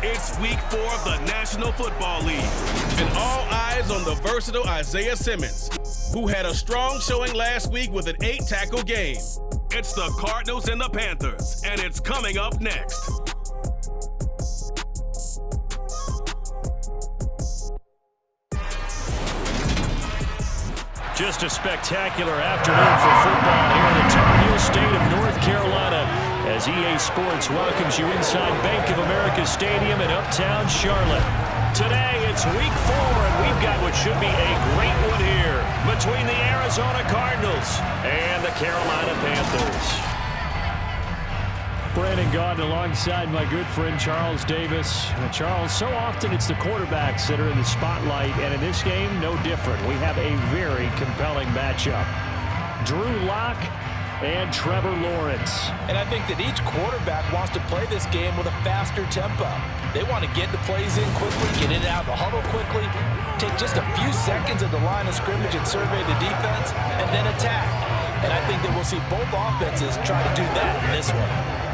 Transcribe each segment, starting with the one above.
It's week 4 of the National Football League, and all eyes on the versatile Isaiah Simmons, who had a strong showing last week with an 8-tackle game. It's the Cardinals and the Panthers, and it's coming up next. Just a spectacular afternoon for football here in the Tar Heel state of North Carolina as EA Sports welcomes you inside Bank of America Stadium in Uptown Charlotte. Today it's week 4 and we've got what should be a great one here between the Arizona Cardinals and the Carolina Panthers. Brandon Gaudin alongside my good friend Charles Davis. Charles, so often it's the quarterbacks that are in the spotlight, and in this game, no different. We have a very compelling matchup. Drew Lock and Trevor Lawrence. And I think that each quarterback wants to play this game with a faster tempo. They want to get the plays in quickly, get in and out of the huddle quickly, take just a few seconds at the line of scrimmage and survey the defense, and then attack. And I think that we'll see both offenses try to do that in this one.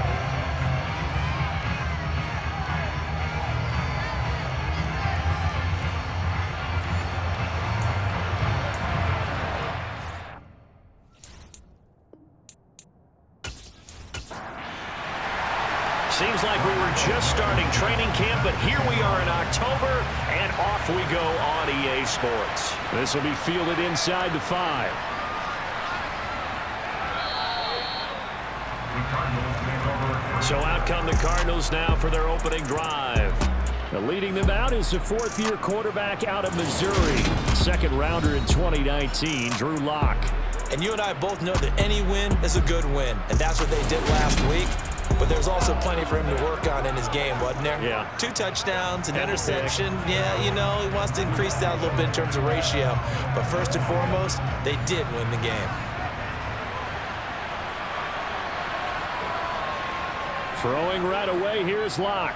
Seems like we were just starting training camp, but here we are in October, and off we go on EA Sports. This will be fielded inside the 5. So out come the Cardinals now for their opening drive. Leading them out is the 4th-year quarterback out of Missouri. Second rounder in 2019, Drew Lock. And you and I both know that any win is a good win, and that's what they did last week. But there's also plenty for him to work on in his game, wasn't there? Yeah. 2 touchdowns, an interception. Yeah, you know, he wants to increase that a little bit in terms of ratio. But first and foremost, they did win the game. Throwing right away, here's Locke.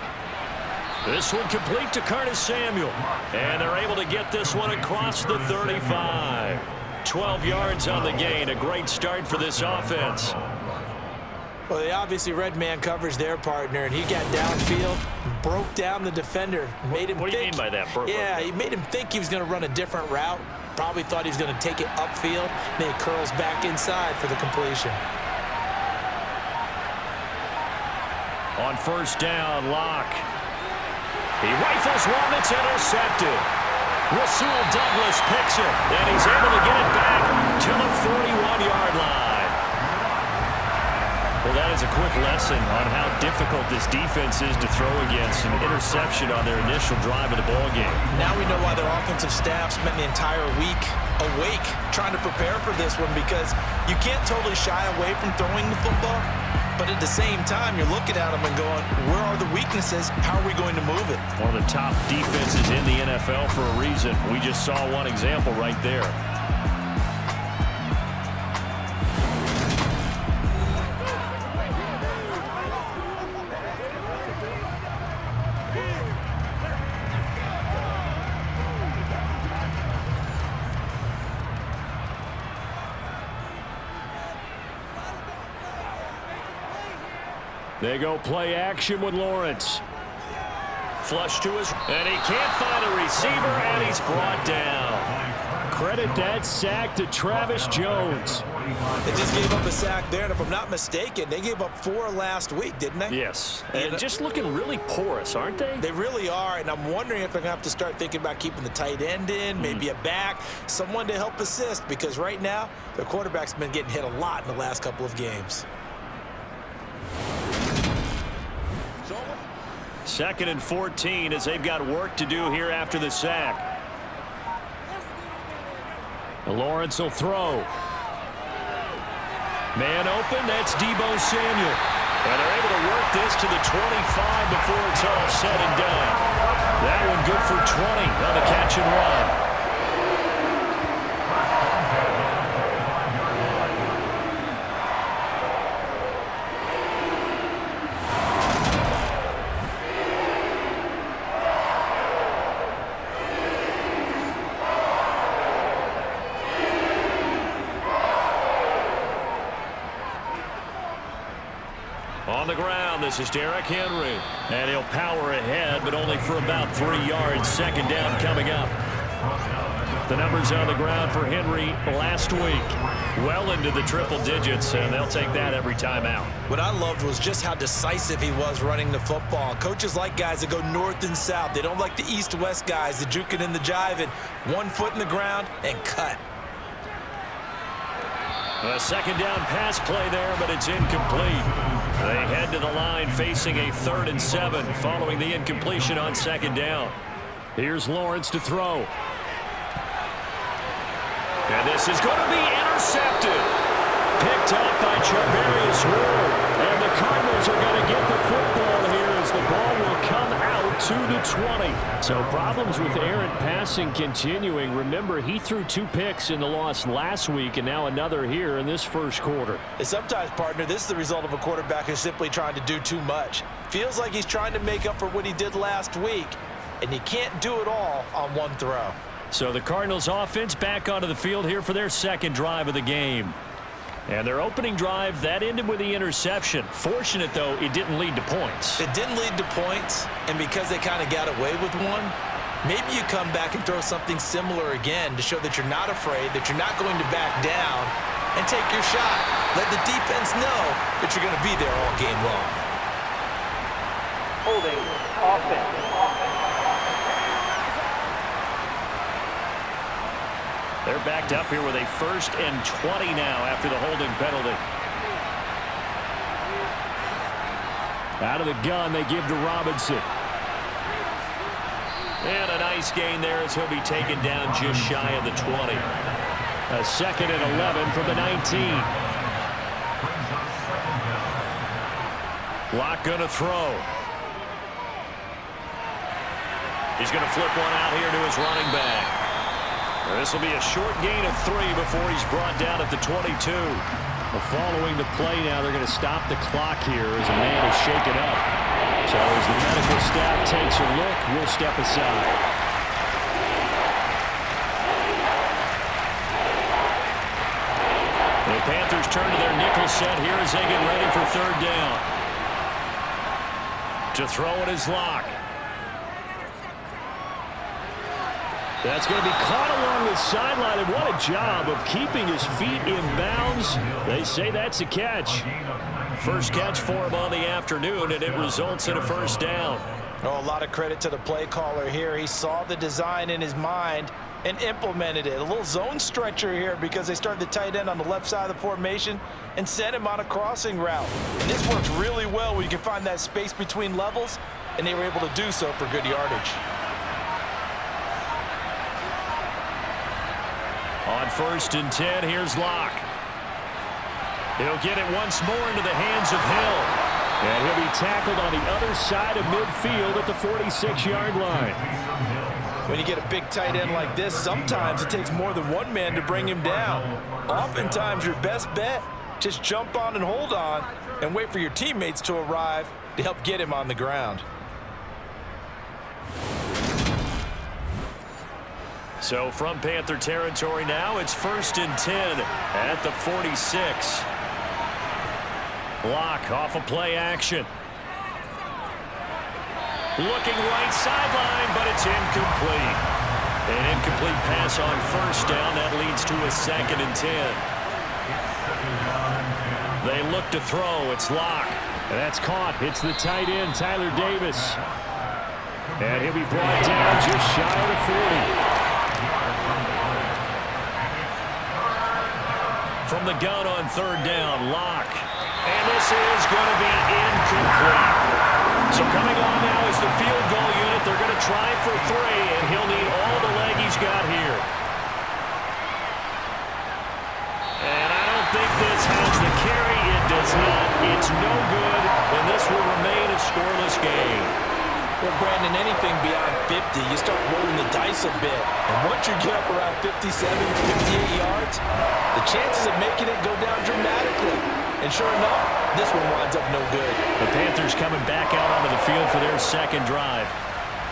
This one complete to Curtis Samuel. And they're able to get this one across the 35. 12 yards on the gain. A great start for this offense. Well, they obviously read man coverage their partner, and he got downfield, broke down the defender, made him What do you mean by that? Yeah, he made him think he was going to run a different route. Probably thought he was going to take it upfield. Then he curls back inside for the completion. On first down, Locke. He rifles one that's intercepted. Rasul Douglas picks it, and he's able to get it back to the 41-yard line. Well, that is a quick lesson on how difficult this defense is to throw against. An interception on their initial drive of the ballgame. Now we know why their offensive staff spent the entire week awake trying to prepare for this one, because you can't totally shy away from throwing the football, but at the same time, you're looking at them and going, where are the weaknesses? How are we going to move it? One of the top defenses in the NFL for a reason. We just saw one example right there. They go play action with Lawrence. Flush to his, and he can't find a receiver, and he's brought down. Credit that sack to Travis Jones. They just gave up a sack there, and if I'm not mistaken, they gave up 4 last week, didn't they? Yes, and just looking really porous, aren't they? They really are, and I'm wondering if they're going to have to start thinking about keeping the tight end in, maybe a back, someone to help assist, because right now, their quarterback's been getting hit a lot in the last couple of games. 2nd and 14 as they've got work to do here after the sack. Lawrence will throw. Man open, that's Deebo Samuel. And they're able to work this to the 25 before it's all said and done. That one good for 20 on the catch and run. On the ground, the this is Derrick Henry. And he'll power ahead, but only for about 3 yards. Second down coming up. The numbers on the ground for Henry last week. Well into the triple digits, and they'll take that every time out. What I loved was just how decisive he was running the football. Coaches like guys that go north and south. They don't like the east-west guys, the juking and the jiving. 1 foot in the ground and cut. A second down pass play there, but it's incomplete. They head to the line facing a 3rd and 7 following the incompletion on second down. Here's Lawrence to throw. And this is going to be intercepted. Picked up by Charvarius Ward. And the Cardinals are going to get the football here as the ball will come out to the 20. So problems with errant passing continuing. Remember, he threw 2 picks in the loss last week and now another here in this first quarter. And sometimes, partner, this is the result of a quarterback who's simply trying to do too much. Feels like he's trying to make up for what he did last week. And you can't do it all on 1 throw. So the Cardinals offense back onto the field here for their second drive of the game. And their opening drive, that ended with the interception. Fortunate, though, it didn't lead to points. It didn't lead to points, and because they kind of got away with one, maybe you come back and throw something similar again to show that you're not afraid, that you're not going to back down, and take your shot. Let the defense know that you're going to be there all game long. Holding offense. They're backed up here with a 1st and 20 now after the holding penalty. Out of the gun, they give to Robinson. And a nice gain there as he'll be taken down just shy of the 20. A 2nd and 11 from the 19. Locke going to throw. He's going to flip one out here to his running back. This will be a short gain of 3 before he's brought down at the 22. Well, following the play now, they're going to stop the clock here as a man is shaken up. So as the medical staff takes a look, we'll step aside. The Panthers turn to their nickel set here as they get ready for 3rd down. To throw it is Locke. That's going to be caught along the sideline, and what a job of keeping his feet in bounds. They say that's a catch. First catch for him on the afternoon, and it results in a 1st down. Oh, a lot of credit to the play caller here. He saw the design in his mind and implemented it. A little zone stretcher here because they started the tight end on the left side of the formation and sent him on a crossing route. And this works really well when you can find that space between levels, and they were able to do so for good yardage. On 1st and 10, here's Locke. He'll get it once more into the hands of Hill. And he'll be tackled on the other side of midfield at the 46-yard line. When you get a big tight end like this, sometimes it takes more than one man to bring him down. Oftentimes, your best bet, just jump on and hold on and wait for your teammates to arrive to help get him on the ground. So from Panther territory now, it's 1st and 10 at the 46. Locke off a play action. Looking right sideline, but it's incomplete. An incomplete pass on 1st down. That leads to a 2nd and 10. They look to throw. It's Locke. And that's caught. Hits the tight end, Tyler Davis. And he'll be brought down just shy of the 40. From the gun on 3rd down, Locke. And this is going to be incomplete. So coming on now is the field goal unit. They're going to try for 3, and he'll need all the leg he's got here. And I don't think this has the carry. It does not. It's no good, and this will remain a scoreless game. Well, Brandon, anything beyond 50, you start rolling the dice a bit. And once you get up around 57, 58 yards, the chances of making it go down dramatically. And sure enough, this one winds up no good. The Panthers coming back out onto the field for their 2nd drive.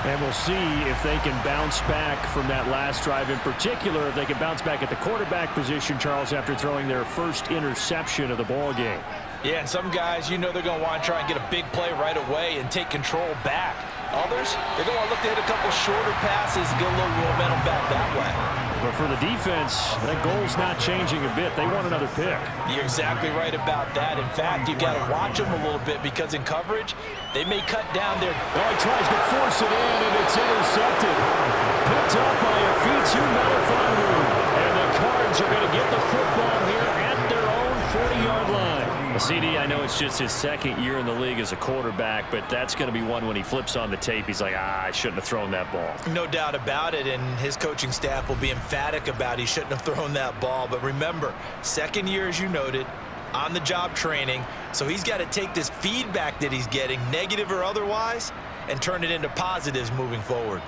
And we'll see if they can bounce back from that last drive. In particular, if they can bounce back at the quarterback position, Charles, after throwing their first interception of the ball game. Yeah, and some guys, you know they're going to want to try and get a big play right away and take control back. Others, they're going to look to hit a couple shorter passes, get a little momentum back that way. But for the defense, that goal's not changing a bit. They want another pick. You're exactly right about that. In fact, you've got to watch them a little bit because in coverage, they may cut down their... Oh, he tries to force it in, and it's intercepted. Picked up by a Fitu Melifonwu. And the Cards are going to get the football here at their own 40-yard line. CD, I know it's just his second year in the league as a quarterback, but that's going to be one when he flips on the tape. He's like, I shouldn't have thrown that ball. No doubt about it, and his coaching staff will be emphatic about he shouldn't have thrown that ball. But remember, second year, as you noted, on-the-job training, so he's got to take this feedback that he's getting, negative or otherwise, and turn it into positives moving forward.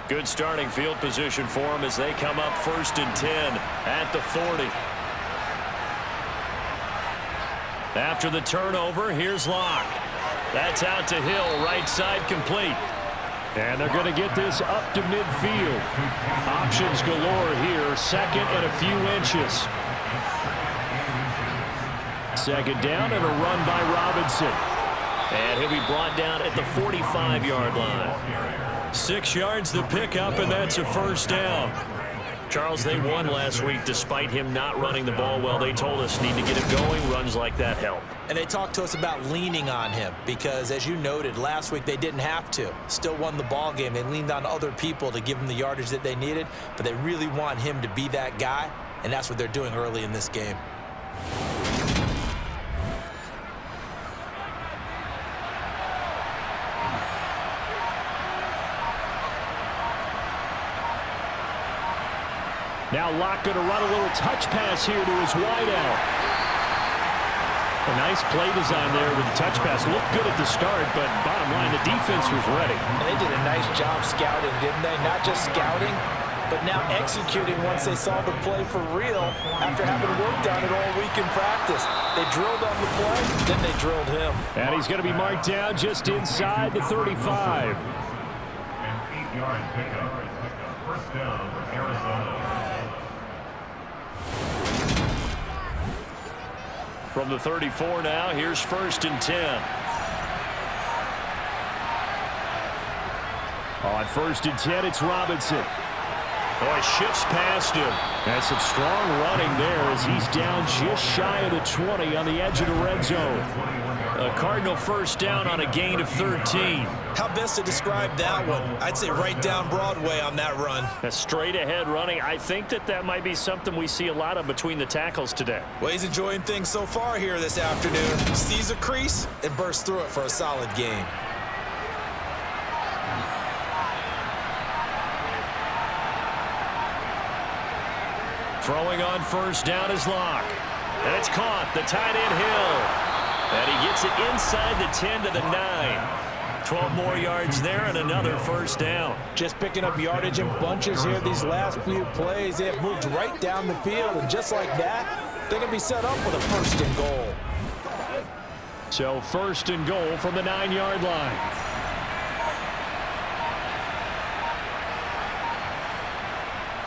Good starting field position for him as they come up 1st and 10 at the 40. After the turnover, here's Locke. That's out to Hill, right side complete. And they're going to get this up to midfield. Options galore here, second and a few inches. Second down and a run by Robinson. And he'll be brought down at the 45-yard line. 6 yards the pickup, and that's a first down. Charles, they won last week despite him not running the ball well. They told us need to get it going. Runs like that help. And they talked to us about leaning on him because, as you noted, last week they didn't have to. Still won the ball game. They leaned on other people to give them the yardage that they needed, but they really want him to be that guy, and that's what they're doing early in this game. Now Locke going to run a little touch pass here to his wideout. A nice play design there with the touch pass. Looked good at the start, but bottom line, the defense was ready. And they did a nice job scouting, didn't they? Not just scouting, but now executing once they saw the play for real after having worked on it all week in practice. They drilled on the play, then they drilled him. And he's going to be marked down just inside the 35. And 8-yard pickup. First down for Arizona. From the 34 now, here's 1st and 10. On 1st and 10, it's Robinson. Oh, he shifts past him. And some strong running there as he's down just shy of the 20 on the edge of the red zone. A Cardinal first down on a gain of 13. How best to describe that one? I'd say right down Broadway on that run. A straight ahead running. I think that might be something we see a lot of between the tackles today. Well, he's enjoying things so far here this afternoon. Sees a crease and bursts through it for a solid gain. Throwing on first down is Locke. And it's caught. The tight end Hill. And he gets it inside the 10 to the 9. 12 more yards there and another first down. Just picking up yardage in bunches here these last few plays. They have moved right down the field, and just like that, they're going to be set up with a 1st and goal. So 1st and goal from the 9-yard line.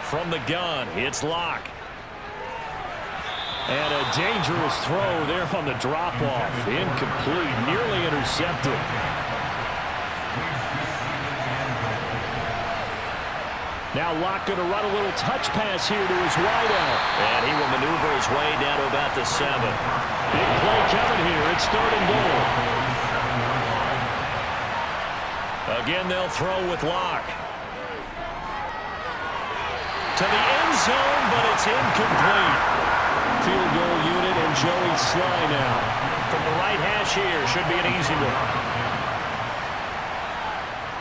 From the gun, it's Locke. And a dangerous throw there on the drop-off. Incomplete, nearly intercepted. Now Locke going to run a little touch pass here to his wideout. And he will maneuver his way down to about the 7. Big play coming here. It's 3rd and goal. Again, they'll throw with Locke. To the end zone, but it's incomplete. Field goal unit and Joey Sly now. From the right hash here, should be an easy one.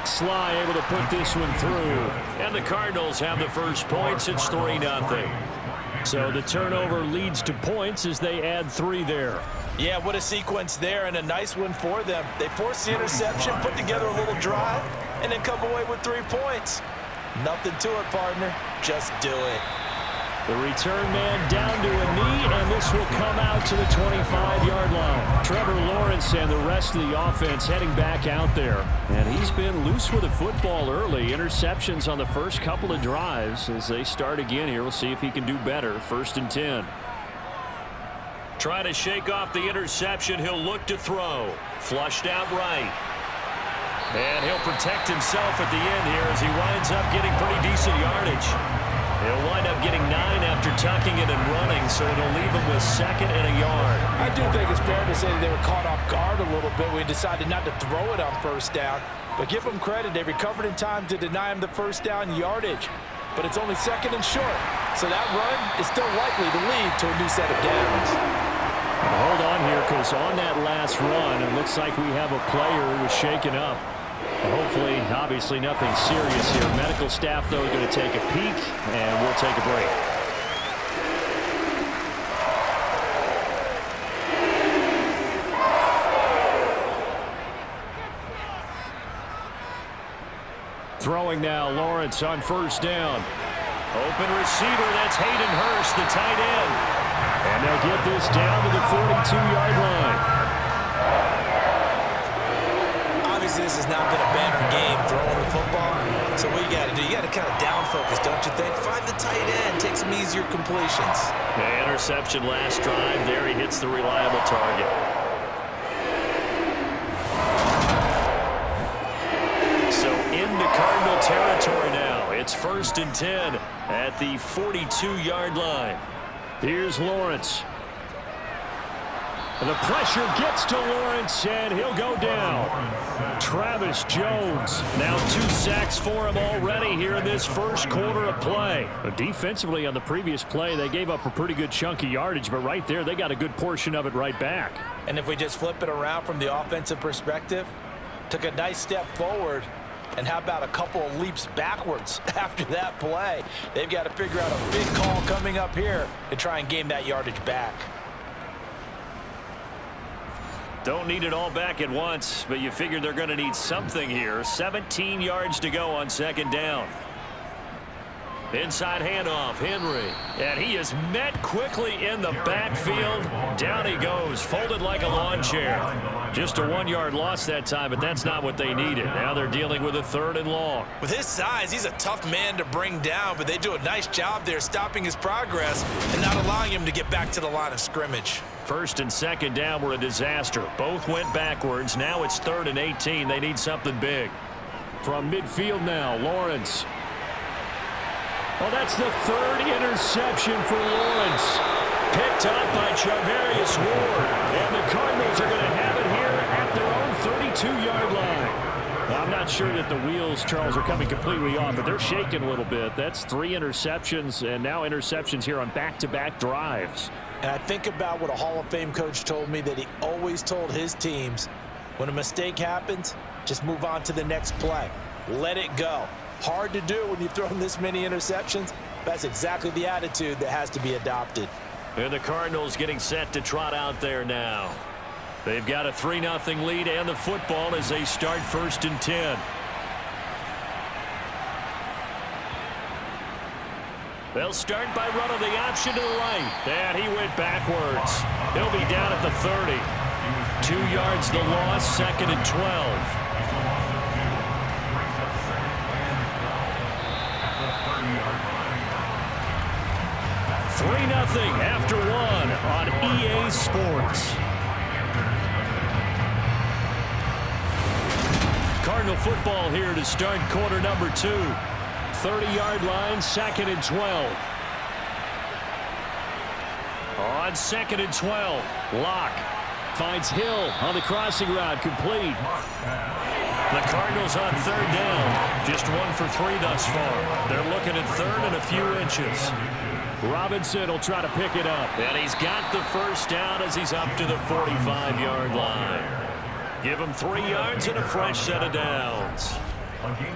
Sly able to put this one through. And the Cardinals have the first points. It's 3-0. So the turnover leads to points as they add 3 there. Yeah, what a sequence there, and a nice one for them. They forced the interception, put together a little drive, and then come away with 3 points. Nothing to it, partner. Just do it. The return man down to a knee, and this will come out to the 25-yard line. Trevor Lawrence and the rest of the offense heading back out there. And he's been loose with the football early. Interceptions on the first couple of drives. As they start again here, we'll see if he can do better. 1st and 10. Trying to shake off the interception. He'll look to throw. Flushed out right. And he'll protect himself at the end here as he winds up getting pretty decent yardage. He'll wind up getting 9 after tucking it and running, so it'll leave him with 2nd and a yard. I do think it's fair to say that they were caught off guard a little bit. We decided not to throw it on 1st down. But give them credit. They recovered in time to deny him the 1st down yardage. But it's only 2nd and short. So that run is still likely to lead to a new set of downs. Hold on here, because on that last run, it looks like we have a player who was shaken up. Hopefully, obviously nothing serious here. Medical staff, though, are going to take a peek, and we'll take a break. Throwing now, Lawrence on 1st down. Open receiver, that's Hayden Hurst, the tight end. And they'll get this down to the 42-yard line. Obviously, this has not been a banner game throwing the football. So what you got to do, you got to kind of down focus, don't you think? Find the tight end, take some easier completions. The interception last drive. There he hits the reliable target. So into Cardinal territory now. It's 1st and 10 at the 42-yard line. Here's Lawrence. The pressure gets to Lawrence, and he'll go down. Travis Jones, now 2 sacks for him already here in this 1st quarter of play. But defensively on the previous play, they gave up a pretty good chunk of yardage, but right there, they got a good portion of it right back. And if we just flip it around from the offensive perspective, took a nice step forward, and how about a couple of leaps backwards after that play? They've got to figure out a big call coming up here to try and gain that yardage back. Don't need it all back at once, but you figure they're going to need something here. 17 yards to go on 2nd down. Inside handoff, Henry. And he is met quickly in the backfield. Down he goes, folded like a lawn chair. Just a 1-yard loss that time, but that's not what they needed. Now they're dealing with a 3rd and long. With his size, he's a tough man to bring down, but they do a nice job there stopping his progress and not allowing him to get back to the line of scrimmage. 1st and 2nd down were a disaster. Both went backwards. Now it's 3rd and 18. They need something big. From midfield now, Lawrence. Well, that's the 3rd interception for Lawrence. Picked up by Charvarius Ward. And the Cardinals are going to have it here at their own 32-yard line. Now, I'm not sure that the wheels, Charles, are coming completely off, but they're shaking a little bit. That's 3 interceptions, and now interceptions here on back-to-back drives. And I think about what a Hall of Fame coach told me, that he always told his teams, when a mistake happens, just move on to the next play. Let it go. Hard to do when you've thrown this many interceptions. That's exactly the attitude that has to be adopted. And the Cardinals getting set to trot out there now. They've got a 3-0 lead and the football as they start 1st and 10. They'll start by running the option to the right. And he went backwards. He'll be down at the 30. 2 yards the loss, 2nd and 12. 3-0 after 1 on EA Sports. Cardinal football here to start quarter number 2. 30-yard line, 2nd and 12. On 2nd and 12, Locke finds Hill on the crossing route, complete. The Cardinals on 3rd down, just 1 for 3 thus far. They're looking at 3rd and a few inches. Robinson will try to pick it up. And he's got the 1st down as he's up to the 45-yard line. Give him 3 yards and a fresh set of downs.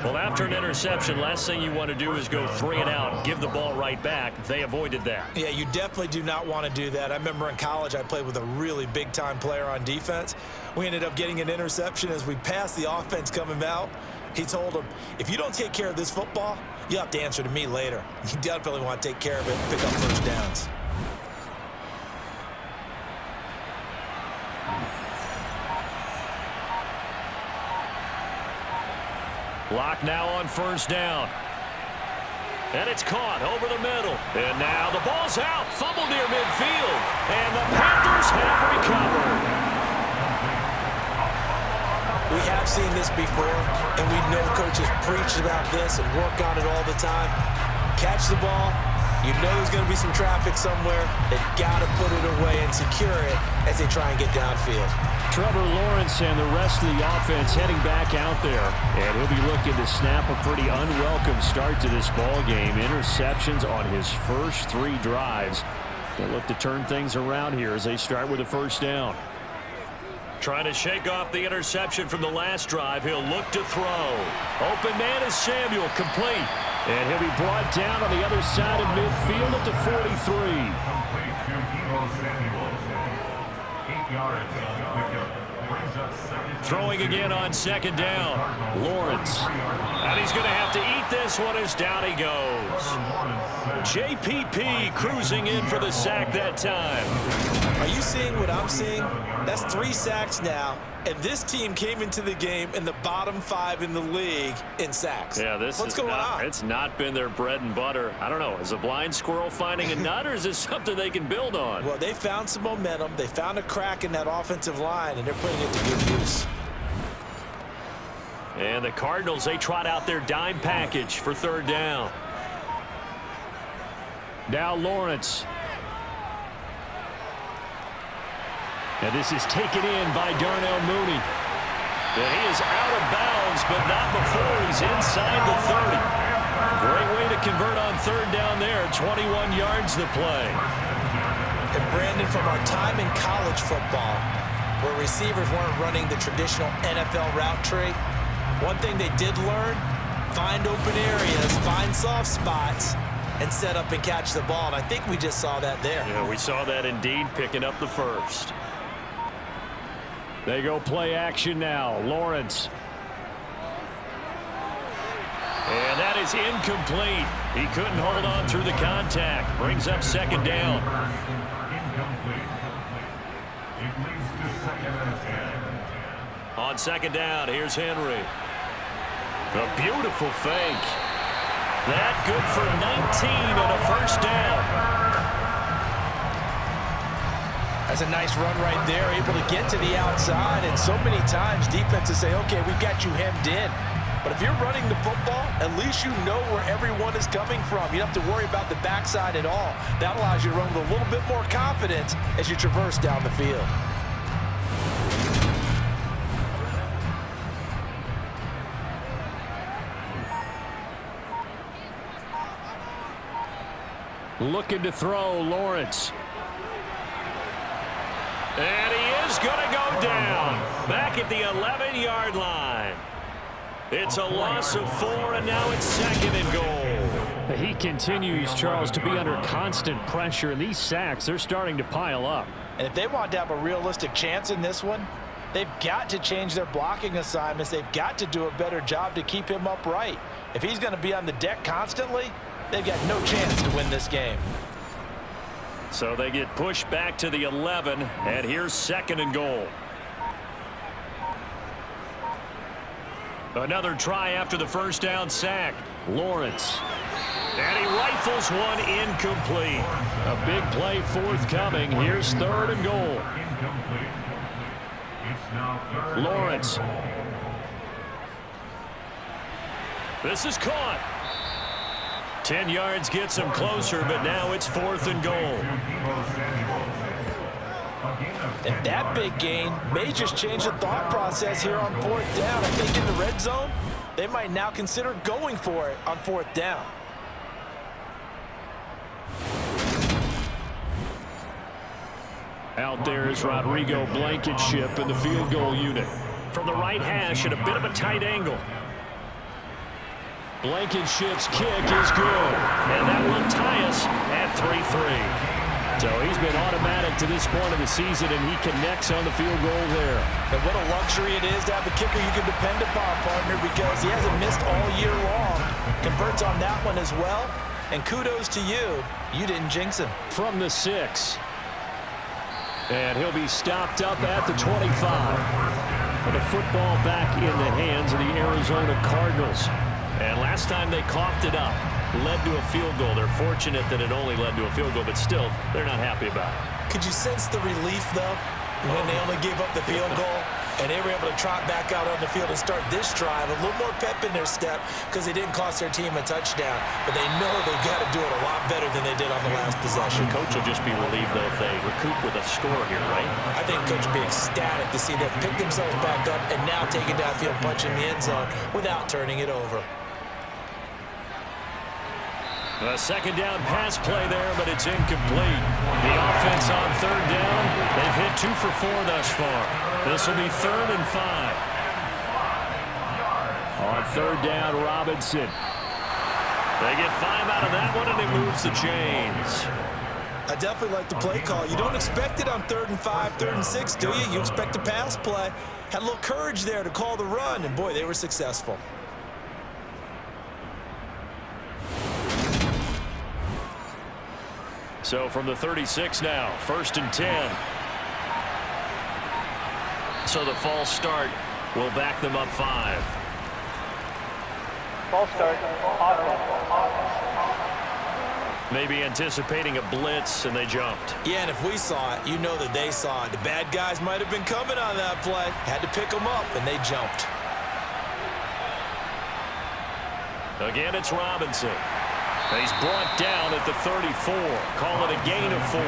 Well, after an interception, last thing you want to do is go 3 and out, give the ball right back. They avoided that. Yeah, you definitely do not want to do that. I remember in college I played with a really big-time player on defense. We ended up getting an interception as we passed the offense coming out. He told him, if you don't take care of this football, you have to answer to me later. You definitely want to take care of it and pick up 1st downs. Locke now on 1st down. And it's caught over the middle. And now the ball's out. Fumble near midfield. And the Panthers have recovered. We have seen this before, and we know coaches preach about this and work on it all the time. Catch the ball. You know there's going to be some traffic somewhere. They've got to put it away and secure it as they try and get downfield. Trevor Lawrence and the rest of the offense heading back out there. And he'll be looking to snap a pretty unwelcome start to this ball game. Interceptions on his first 3 drives. They'll look to turn things around here as they start with a first down. Trying to shake off the interception from the last drive. He'll look to throw. Open man is Samuel, complete. And he'll be brought down on the other side of midfield at the 43. Complete to Evo Samuel. 8 yards on the pickup. Brings up second. Throwing again on second down. Lawrence. And he's going to have to eat this one as down he goes. JPP cruising in for the sack that time. Are you seeing what I'm seeing? That's 3 sacks now, and this team came into the game in the bottom 5 in the league in sacks. Yeah, What's going on? It's not been their bread and butter. I don't know. Is a blind squirrel finding a nut, or is this something they can build on? Well, they found some momentum. They found a crack in that offensive line, and they're putting it to good use. And the Cardinals, they trot out their dime package for third down. Now Lawrence. And this is taken in by Darnell Mooney. And he is out of bounds, but not before he's inside the 30. Great way to convert on third down there. 21 yards to play. And Brandon, from our time in college football, where receivers weren't running the traditional NFL route tree, one thing they did learn, find open areas, find soft spots, and set up and catch the ball. And I think we just saw that there. Yeah, we saw that indeed, picking up the first. They go play action now. Lawrence. And that is incomplete. He couldn't hold on through the contact. Brings up second down. Incomplete. It leads to second and 10. On second down, here's Henry. A beautiful fake. That good for 19 and a first down. That's a nice run right there, able to get to the outside, and so many times defenses say, okay, we've got you hemmed in. But if you're running the football, at least you know where everyone is coming from. You don't have to worry about the backside at all. That allows you to run with a little bit more confidence as you traverse down the field. Looking to throw, Lawrence. And he is going to go down. Back at the 11-yard line. It's a loss of 4, and now it's second and goal. He continues, Charles, to be under constant pressure, and these sacks, they're starting to pile up. And if they want to have a realistic chance in this one, they've got to change their blocking assignments. They've got to do a better job to keep him upright. If he's going to be on the deck constantly, they've got no chance to win this game. So they get pushed back to the 11, and here's second and goal. Another try after the first down sack. Lawrence. And he rifles one incomplete. A big play forthcoming. Here's third and goal. Incomplete. It's now third. Lawrence. This is caught. 10 yards gets him closer, but now it's fourth and goal. And that big gain may just change the thought process here on fourth down. I think in the red zone, they might now consider going for it on fourth down. Out there is Rodrigo Blankenship in the field goal unit. From the right hash at a bit of a tight angle. Blankenship's kick is good. And that will tie us at 3-3. So he's been automatic to this point of the season, and he connects on the field goal there. And what a luxury it is to have a kicker you can depend upon, partner, because he hasn't missed all year long. Converts on that one as well. And kudos to you. You didn't jinx him. From the 6. And he'll be stopped up at the 25. And the football back in the hands of the Arizona Cardinals. And last time they coughed it up, led to a field goal. They're fortunate that it only led to a field goal, but still, they're not happy about it. Could you sense the relief, though, when they only gave up the field goal and they were able to trot back out on the field and start this drive, a little more pep in their step because they didn't cost their team a touchdown, but they know they've got to do it a lot better than they did on the last possession. Coach will just be relieved, though, if they recoup with a score here, right? I think Coach will be ecstatic to see them pick themselves back up and now take it downfield, punch in the end zone without turning it over. A second down pass play there, but it's incomplete. The offense on third down, they've hit 2 for 4 thus far. This will be 3rd and 5. On third down, Robinson. They get 5 out of that one, and it moves the chains. I definitely like the play call. You don't expect it on 3rd and 5, 3rd and 6, do you? You expect a pass play. Had a little courage there to call the run, and boy, they were successful. So from the 36 now, 1st and 10. So the false start will back them up 5. False start. Maybe anticipating a blitz, and they jumped. Yeah, and if we saw it, you know that they saw it. The bad guys might have been coming on that play. Had to pick them up, and they jumped. Again, it's Robinson. He's brought down at the 34. Call it a gain of 4.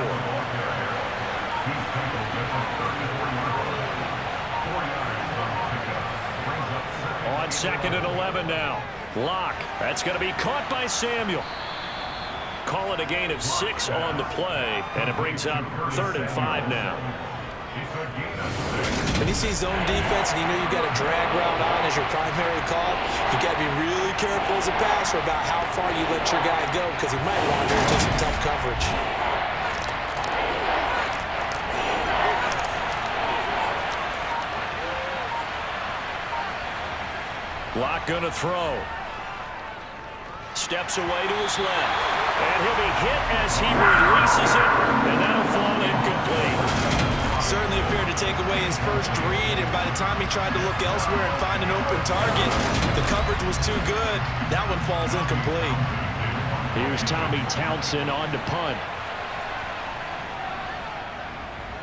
On 2nd and 11 now. Lock. That's going to be caught by Samuel. Call it a gain of 6 on the play, and it brings up 3rd and 5 now. When you see zone defense and you know you've got a drag route on as your primary call, you've got to be really careful as a passer about how far you let your guy go because he might wander into some tough coverage. Lock gonna throw. Steps away to his left. And he'll be hit as he releases it, and that'll fall incomplete. Certainly appeared to take away his first read, and by the time he tried to look elsewhere and find an open target, the coverage was too good. That one falls incomplete. Here's Tommy Townsend on to punt.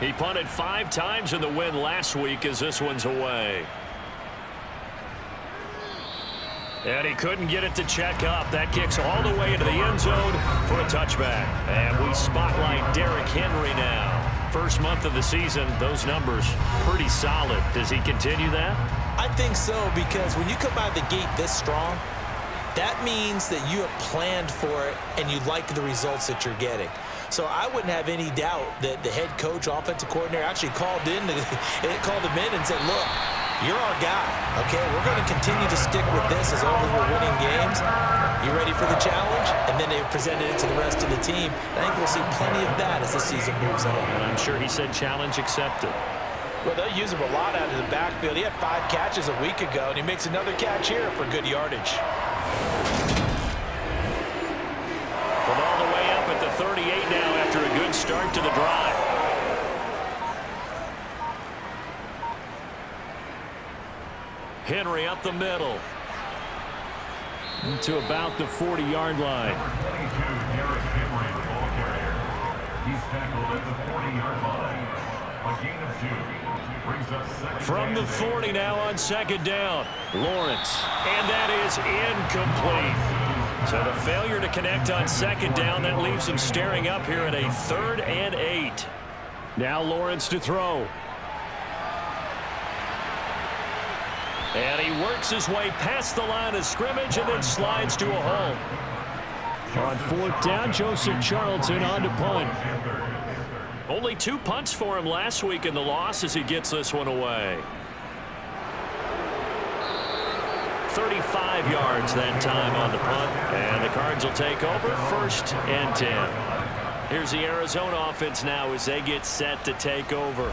He punted 5 times in the win last week as this one's away. And he couldn't get it to check up. That kicks all the way into the end zone for a touchback. And we spotlight Derrick Henry now. First month of the season, those numbers pretty solid. Does he continue that? I think so, because when you come out of the gate this strong, that means that you have planned for it and you like the results that you're getting. So I wouldn't have any doubt that the head coach, offensive coordinator, actually called him in and said, look, you're our guy, okay? We're going to continue to stick with this as long as we're winning games. You ready for the challenge? And then they presented it to the rest of the team. I think we'll see plenty of that as the season moves on. And I'm sure he said challenge accepted. Well, they'll use him a lot out of the backfield. He had 5 catches a week ago, and he makes another catch here for good yardage. From all the way up at the 38 now after a good start to the drive. Henry up the middle. To about the 40-yard line. He's tackled at the 40-yard line. A gain of 2 brings up 2nd. From the 40 now on 2nd down. Lawrence. And that is incomplete. So the failure to connect on 2nd down, that leaves him staring up here at a 3rd and 8. Now Lawrence to throw. And he works his way past the line of scrimmage and then slides to a hole. On 4th down, Joseph Charlton on to punt. Only 2 punts for him last week in the loss as he gets this one away. 35 yards that time on the punt. And the Cards will take over 1st and 10. Here's the Arizona offense now as they get set to take over.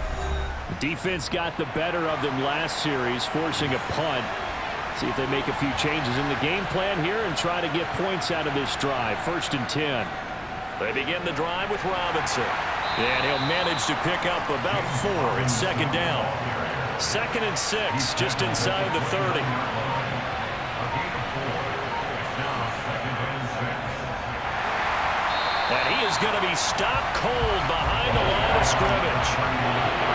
Defense got the better of them last series, forcing a punt. See if they make a few changes in the game plan here and try to get points out of this drive. 1st and 10. They begin the drive with Robinson. And he'll manage to pick up about 4. It's 2nd down. 2nd and 6, just inside the 30. is going to be stopped cold behind the line of scrimmage.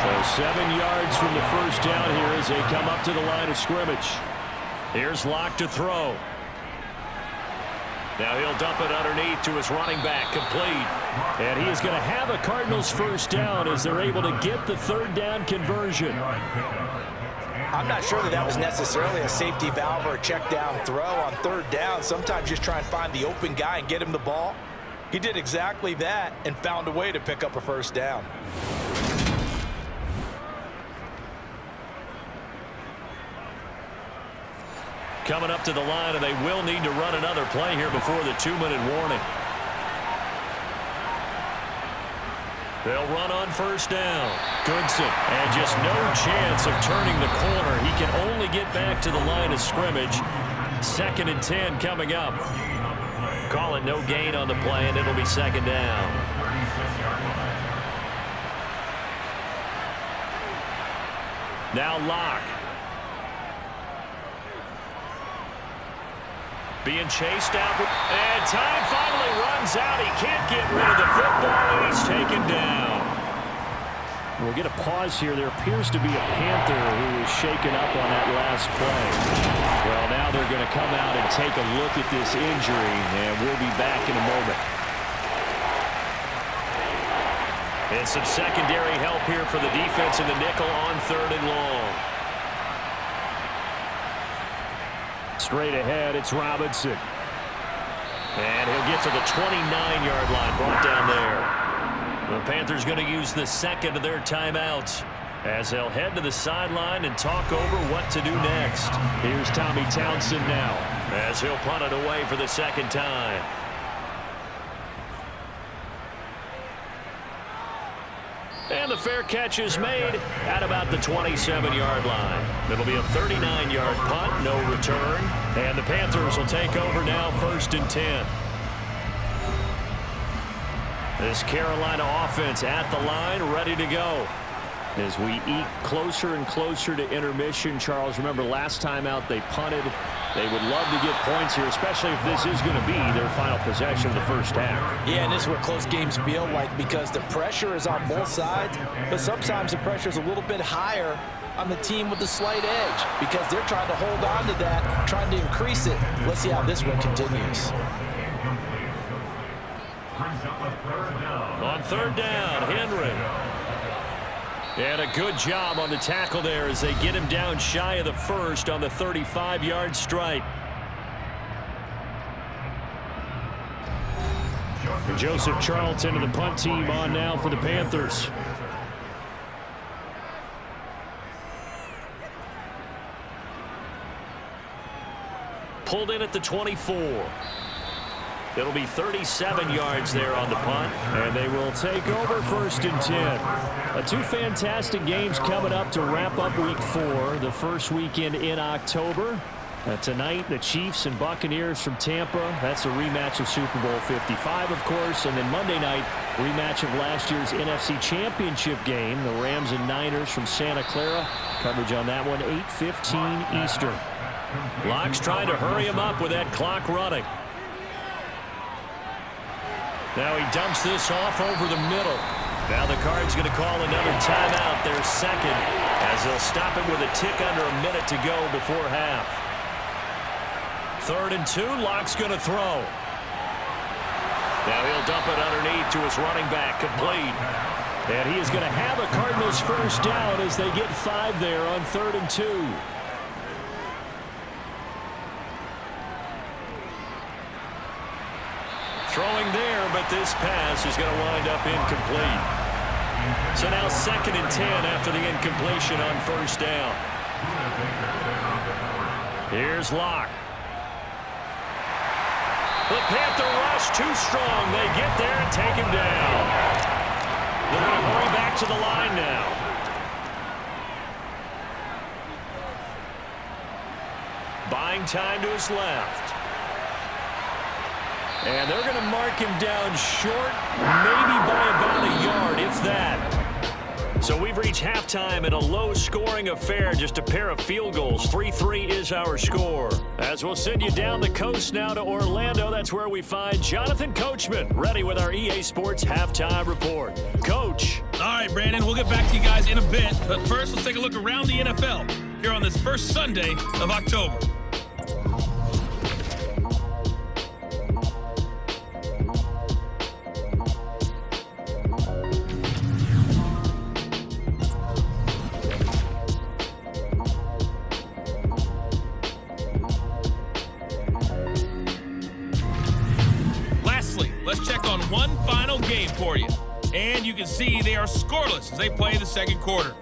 So 7 yards from the first down here as they come up to the line of scrimmage. Here's Locke to throw. Now he'll dump it underneath to his running back, complete. And he is going to have a Cardinals first down as they're able to get the third down conversion. I'm not sure that was necessarily a safety valve or a check down throw on third down. Sometimes just try and find the open guy and get him the ball. He did exactly that and found a way to pick up a first down. Coming up to the line, and they will need to run another play here before the 2-minute warning. They'll run on first down. Goodson, and just no chance of turning the corner. He can only get back to the line of scrimmage. 2nd and 10 coming up. Call it no gain on the play, and it'll be 2nd down. Now Locke. Being chased out, and time finally runs out. He can't get rid of the football, and he's taken down. We'll get a pause here. There appears to be a Panther who was shaken up on that last play. Well, now they're going to come out and take a look at this injury, and we'll be back in a moment. And some secondary help here for the defense in the nickel on 3rd and long. Straight ahead, it's Robinson. And he'll get to the 29-yard line, brought down there. The Panthers going to use the second of their timeouts as they'll head to the sideline and talk over what to do next. Here's Tommy Townsend now as he'll punt it away for the 2nd time. And the fair catch is made at about the 27-yard line. It'll be a 39-yard punt, no return. And the Panthers will take over now, 1st and 10. This Carolina offense at the line, ready to go. As we eat closer and closer to intermission, Charles, remember last time out they punted. They would love to get points here, especially if this is going to be their final possession of the first half. Yeah, and this is what close games feel like because the pressure is on both sides, but sometimes the pressure is a little bit higher on the team with the slight edge because they're trying to hold on to that, trying to increase it. Let's see how this one continues. On 3rd down, Henry. And a good job on the tackle there as they get him down shy of the first on the 35-yard strike. Joseph Charlton and the punt team on now for the Panthers. Pulled in at the 24. It'll be 37 yards there on the punt, and they will take over 1st and 10. 2 fantastic games coming up to wrap up Week 4, the first weekend in October. Tonight, the Chiefs and Buccaneers from Tampa. That's a rematch of Super Bowl 55, of course. And then Monday night, rematch of last year's NFC Championship game, the Rams and Niners from Santa Clara. Coverage on that one, 8:15 Eastern. Locke's trying to hurry him up with that clock running. Now he dumps this off over the middle. Now the Cards going to call another timeout, their 2nd, as they'll stop him with a tick under a minute to go before half. 3rd and 2, Locke's going to throw. Now he'll dump it underneath to his running back, complete. And he is going to have a Cardinals first down as they get 5 there on 3rd and 2. Throwing there, but this pass is going to wind up incomplete. So now 2nd and 10 after the incompletion on first down. Here's Locke. The Panther rush too strong. They get there and take him down. They're going to hurry back to the line now. Buying time to his left. And they're going to mark him down short, maybe by about a yard, if that. So we've reached halftime in a low-scoring affair, just a pair of field goals. 3-3 is our score. As we'll send you down the coast now to Orlando, that's where we find Jonathan Coachman, ready with our EA Sports halftime report. Coach. All right, Brandon, we'll get back to you guys in a bit. But first, let's take a look around the NFL here on this first Sunday of October. Let's check on one final game for you. And you can see they are scoreless as they play the second quarter.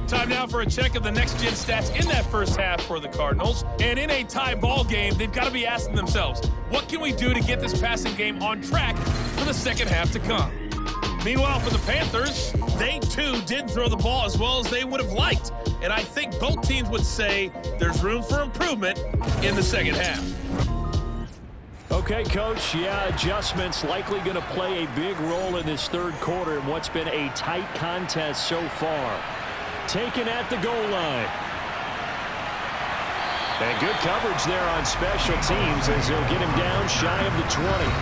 Time now for a check of the next-gen stats in that first half for the Cardinals. And in a tie ball game, they've got to be asking themselves, what can we do to get this passing game on track for the second half to come? Meanwhile, for the Panthers, they too did throw the ball as well as they would have liked. And I think both teams would say there's room for improvement in the second half. Okay, Coach, adjustments likely going to play a big role in this third quarter in what's been a tight contest so far. Taken at the goal line. And good coverage there on special teams as they'll get him down shy of the 20.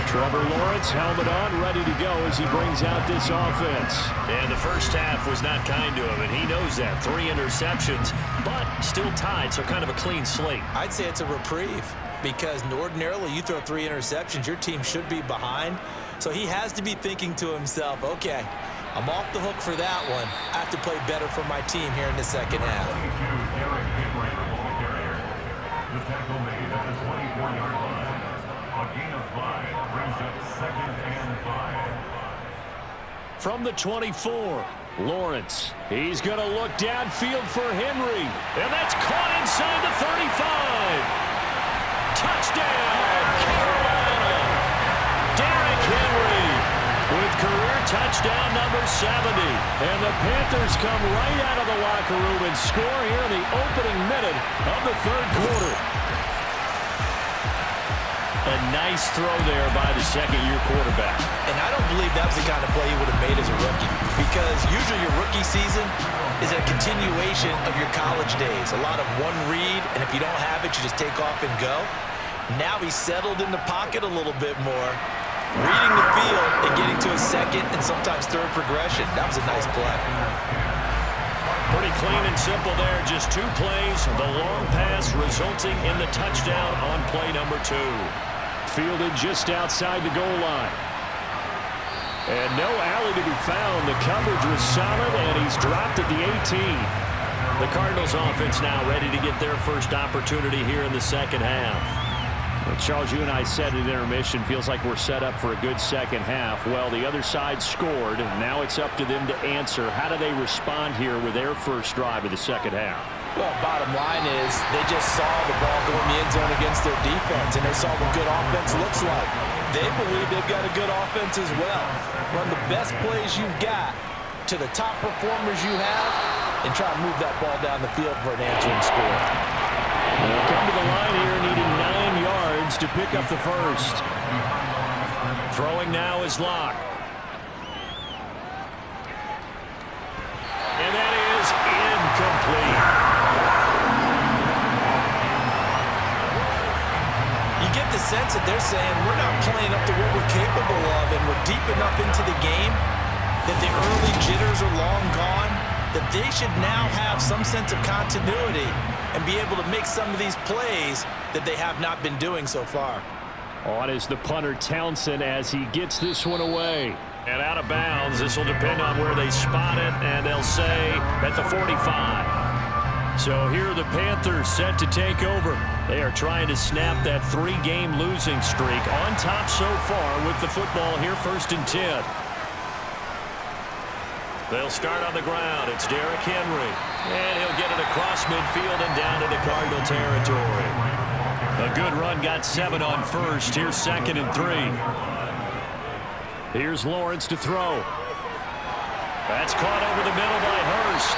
Trevor Lawrence, helmet on, ready to go as he brings out this offense. And the first half was not kind to him, and he knows that. 3 interceptions, but still tied, so kind of a clean slate. I'd say it's a reprieve because ordinarily you throw 3 interceptions, your team should be behind. So he has to be thinking to himself, okay, I'm off the hook for that one. I have to play better for my team here in the second half. The tackle made at the 24-yard line. A gain of 5 brings up 2nd and 5. From the 24, Lawrence. He's going to look downfield for Henry. And that's caught inside the 35. Touchdown, Carolina. Derrick Henry with career touchdown number 70. And the Panthers come right out of the locker room and score here in the opening minute of the third quarter. A nice throw there by the second-year quarterback. And I don't believe that was the kind of play he would have made as a rookie, because usually your rookie season is a continuation of your college days. A lot of one read, and if you don't have it, you just take off and go. Now he's settled in the pocket a little bit more, reading the field and getting to a second and sometimes third progression. That was a nice play. Pretty clean and simple there. Just 2 plays. The long pass resulting in the touchdown on play number 2. Fielded just outside the goal line. And no alley to be found. The coverage was solid, and he's dropped at the 18. The Cardinals offense now ready to get their first opportunity here in the second half. Well, Charles, you and I said at intermission, feels like we're set up for a good second half. Well, the other side scored. Now it's up to them to answer. How do they respond here with their first drive of the second half? Well, bottom line is they just saw the ball go in the end zone against their defense, and they saw what good offense looks like. They believe they've got a good offense as well. Run the best plays you've got to the top performers you have and try to move that ball down the field for an answering score. They'll come to the line here needing 9 yards to pick up the first. Throwing now is Locke. And that is incomplete. You get the sense that they're saying we're not playing up to what we're capable of, and we're deep enough into the game that the early jitters are long gone, that they should now have some sense of continuity and be able to make some of these plays that they have not been doing so far. On is the punter Townsend as he gets this one away. And out of bounds. This will depend on where they spot it, and they'll say at the 45. So here are the Panthers set to take over. They are trying to snap that 3-game losing streak. On top so far with the football here, 1st and 10. They'll start on the ground. It's Derrick Henry. And he'll get it across midfield and down into Cardinal territory. A good run, got 7 on first. Here's 2nd and 3. Here's Lawrence to throw. That's caught over the middle by Hurst.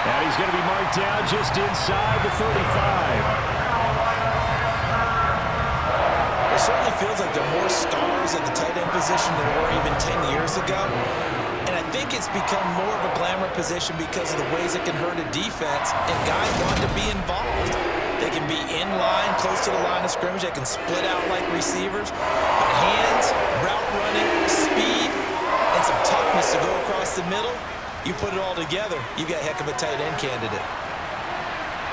And he's going to be marked down just inside the 35. The certainly feels like there are more stars at the tight end position than there were even 10 years ago. And I think it's become more of a glamour position because of the ways it can hurt a defense, and guys want to be involved. They can be in line, close to the line of scrimmage. They can split out like receivers. But hands, route running, speed, and some toughness to go across the middle, you put it all together, you've got a heck of a tight end candidate.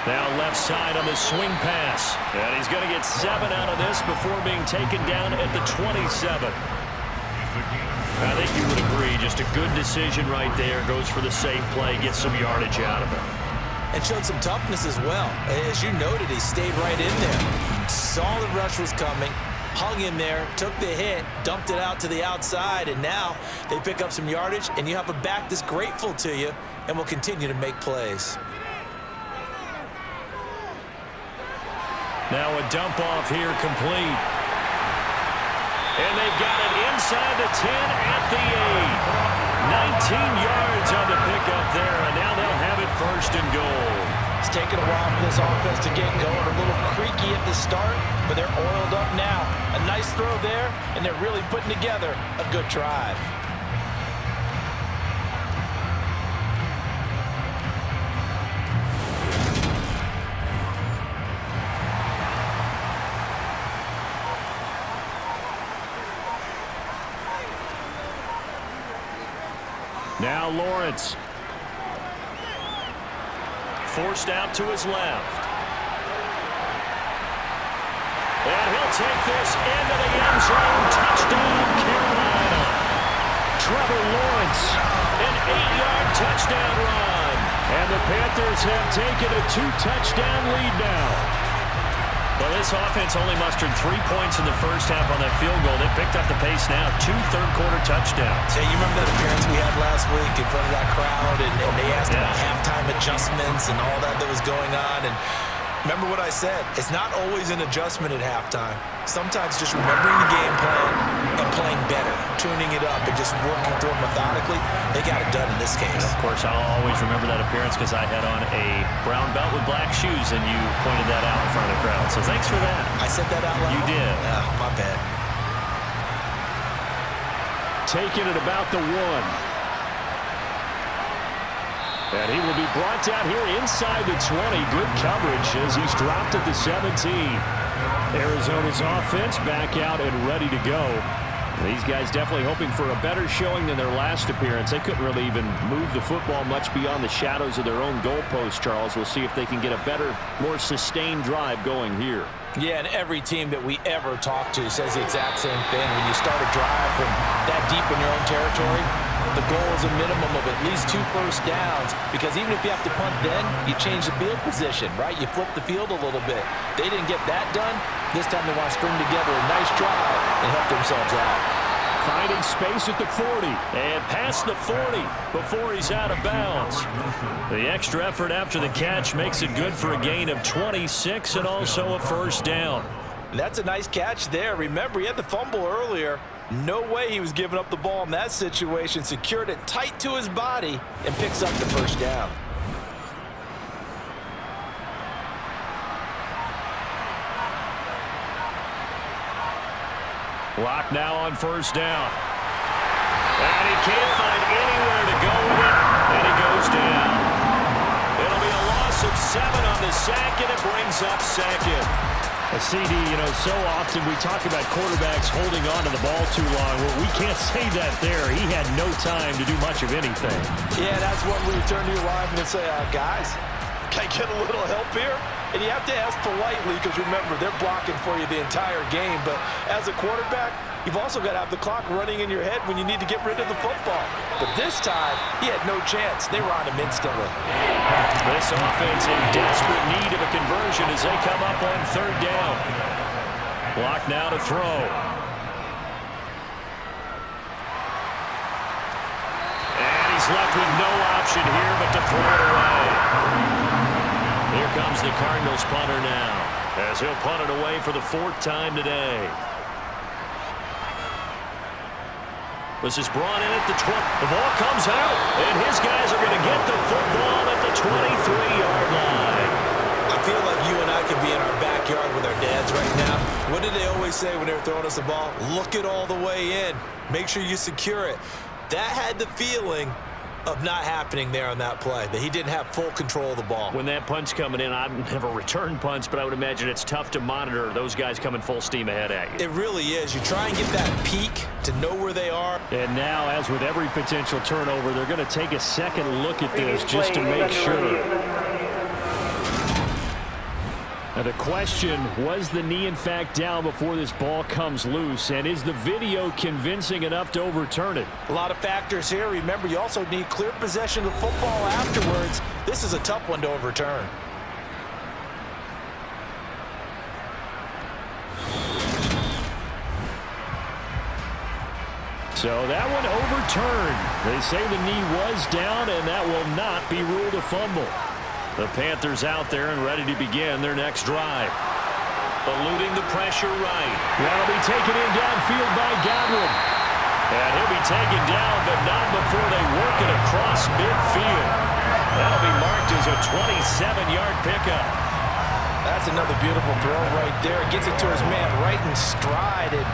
Now left side on the swing pass. And he's going to get 7 out of this before being taken down at the 27. I think you would agree, just a good decision right there. Goes for the safe play, gets some yardage out of it. And showed some toughness as well. As you noted, he stayed right in there. Saw the rush was coming, hung in there, took the hit, dumped it out to the outside, and now they pick up some yardage, and you have a back that's grateful to you and will continue to make plays. Now a dump off here complete. And they've got it inside the 10 at the 8. 19 yards on the pickup there, and now they'll have it first and goal. It's taken a while for this offense to get going. A little creaky at the start, but they're oiled up now. A nice throw there, and they're really putting together a good drive. Now Lawrence. Forced out to his left. And he'll take this into the end zone. Touchdown, Carolina. Trevor Lawrence, an 8-yard touchdown run. And the Panthers have taken a 2-touchdown lead now. Well, this offense only mustered 3 points in the first half on that field goal. They picked up the pace now. 2 third-quarter touchdowns. Yeah, you remember that appearance we had last week in front of that crowd, and they asked about halftime adjustments and all that was going on. And remember what I said, it's not always an adjustment at halftime. Sometimes just remembering the game plan and playing better, tuning it up and just working through it methodically. They got it done in this case. And of course, I'll always remember that appearance because I had on a brown belt with black shoes, and you pointed that out in front of the crowd. So thanks for that. I said that out loud? You did. Yeah, my bad. Taking it about the 1. And he will be brought down here inside the 20. Good coverage as he's dropped at the 17. Arizona's offense back out and ready to go. These guys definitely hoping for a better showing than their last appearance. They couldn't really even move the football much beyond the shadows of their own goalpost, Charles. We'll see if they can get a better, more sustained drive going here. Yeah, and every team that we ever talk to says the exact same thing. When you start a drive from that deep in your own territory, the goal is a minimum of at least 2 first downs, because even if you have to punt then, you change the field position, right? You flip the field a little bit. They didn't get that done. This time they want to string together a nice drive and help themselves out. Finding space at the 40 and past the 40 before he's out of bounds. The extra effort after the catch makes it good for a gain of 26 and also a first down. That's a nice catch there. Remember, he had the fumble earlier. No way he was giving up the ball in that situation. Secured it tight to his body and picks up the first down. Lock now on first down. And he can't find anywhere to go with it, and he goes down. It'll be a loss of 7 on the sack, and it brings up second. A CD, you know, so often we talk about quarterbacks holding on to the ball too long. Well, we can't say that there. He had no time to do much of anything. Yeah, that's when we turn to your lineman and say, guys, can I get a little help here? And you have to ask politely, because remember, they're blocking for you the entire game. But as a quarterback, you've also got to have the clock running in your head when you need to get rid of the football. But this time, he had no chance. They were on him instantly. This offense in desperate need of a conversion as they come up on third down. Block now to throw. And he's left with no option here but to throw it away. Here comes the Cardinals punter now, as he'll punt it away for the 4th time today. This is brought in at the 20. The ball comes out, and his guys are going to get the football at the 23-yard line. I feel like you and I could be in our backyard with our dads right now. What do they always say when they were throwing us the ball? Look it all the way in. Make sure you secure it. That had the feeling of not happening there on that play, that he didn't have full control of the ball. When that punch coming in, I've never returned punch, but I would imagine it's tough to monitor those guys coming full steam ahead at you. It really is. You try and get that peak to know where they are. And now, as with every potential turnover, they're going to take a second look at this just to make sure. Now the question, was the knee in fact down before this ball comes loose? And is the video convincing enough to overturn it? A lot of factors here. Remember, you also need clear possession of the football afterwards. This is a tough one to overturn. So that one overturned. They say the knee was down, and that will not be ruled a fumble. The Panthers out there and ready to begin their next drive. Eluding the pressure right. That'll be taken in downfield by Godwin. And he'll be taken down, but not before they work it across midfield. That'll be marked as a 27-yard pickup. That's another beautiful throw right there. Gets it to his man right in stride. And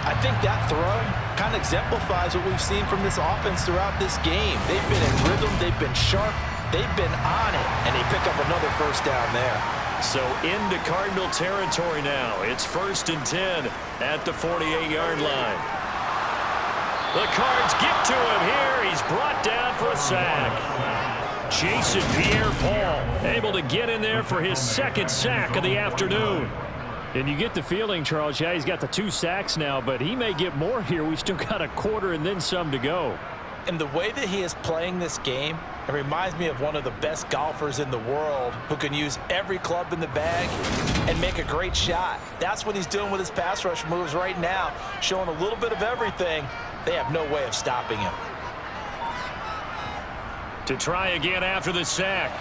I think that throw kind of exemplifies what we've seen from this offense throughout this game. They've been in rhythm. They've been sharp. They've been on it, and they pick up another first down there. So into Cardinal territory now. It's 1st and 10 at the 48-yard line. The Cards get to him here. He's brought down for a sack. Jason Pierre-Paul able to get in there for his second sack of the afternoon. And you get the feeling, Charles, yeah, he's got the 2 sacks now, but he may get more here. We still got a quarter and then some to go. And the way that he is playing this game, it reminds me of one of the best golfers in the world who can use every club in the bag and make a great shot. That's what he's doing with his pass rush moves right now, showing a little bit of everything. They have no way of stopping him. To try again after the sack,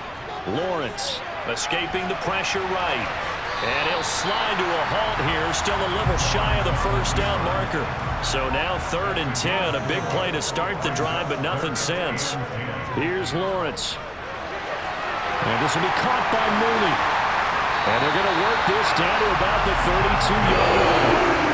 Lawrence escaping the pressure right. And he'll slide to a halt here, still a little shy of the first down marker. So now 3rd and 10, a big play to start the drive, but nothing since. Here's Lawrence. And this will be caught by Mooney. And they're going to work this down to about the 32-yard line.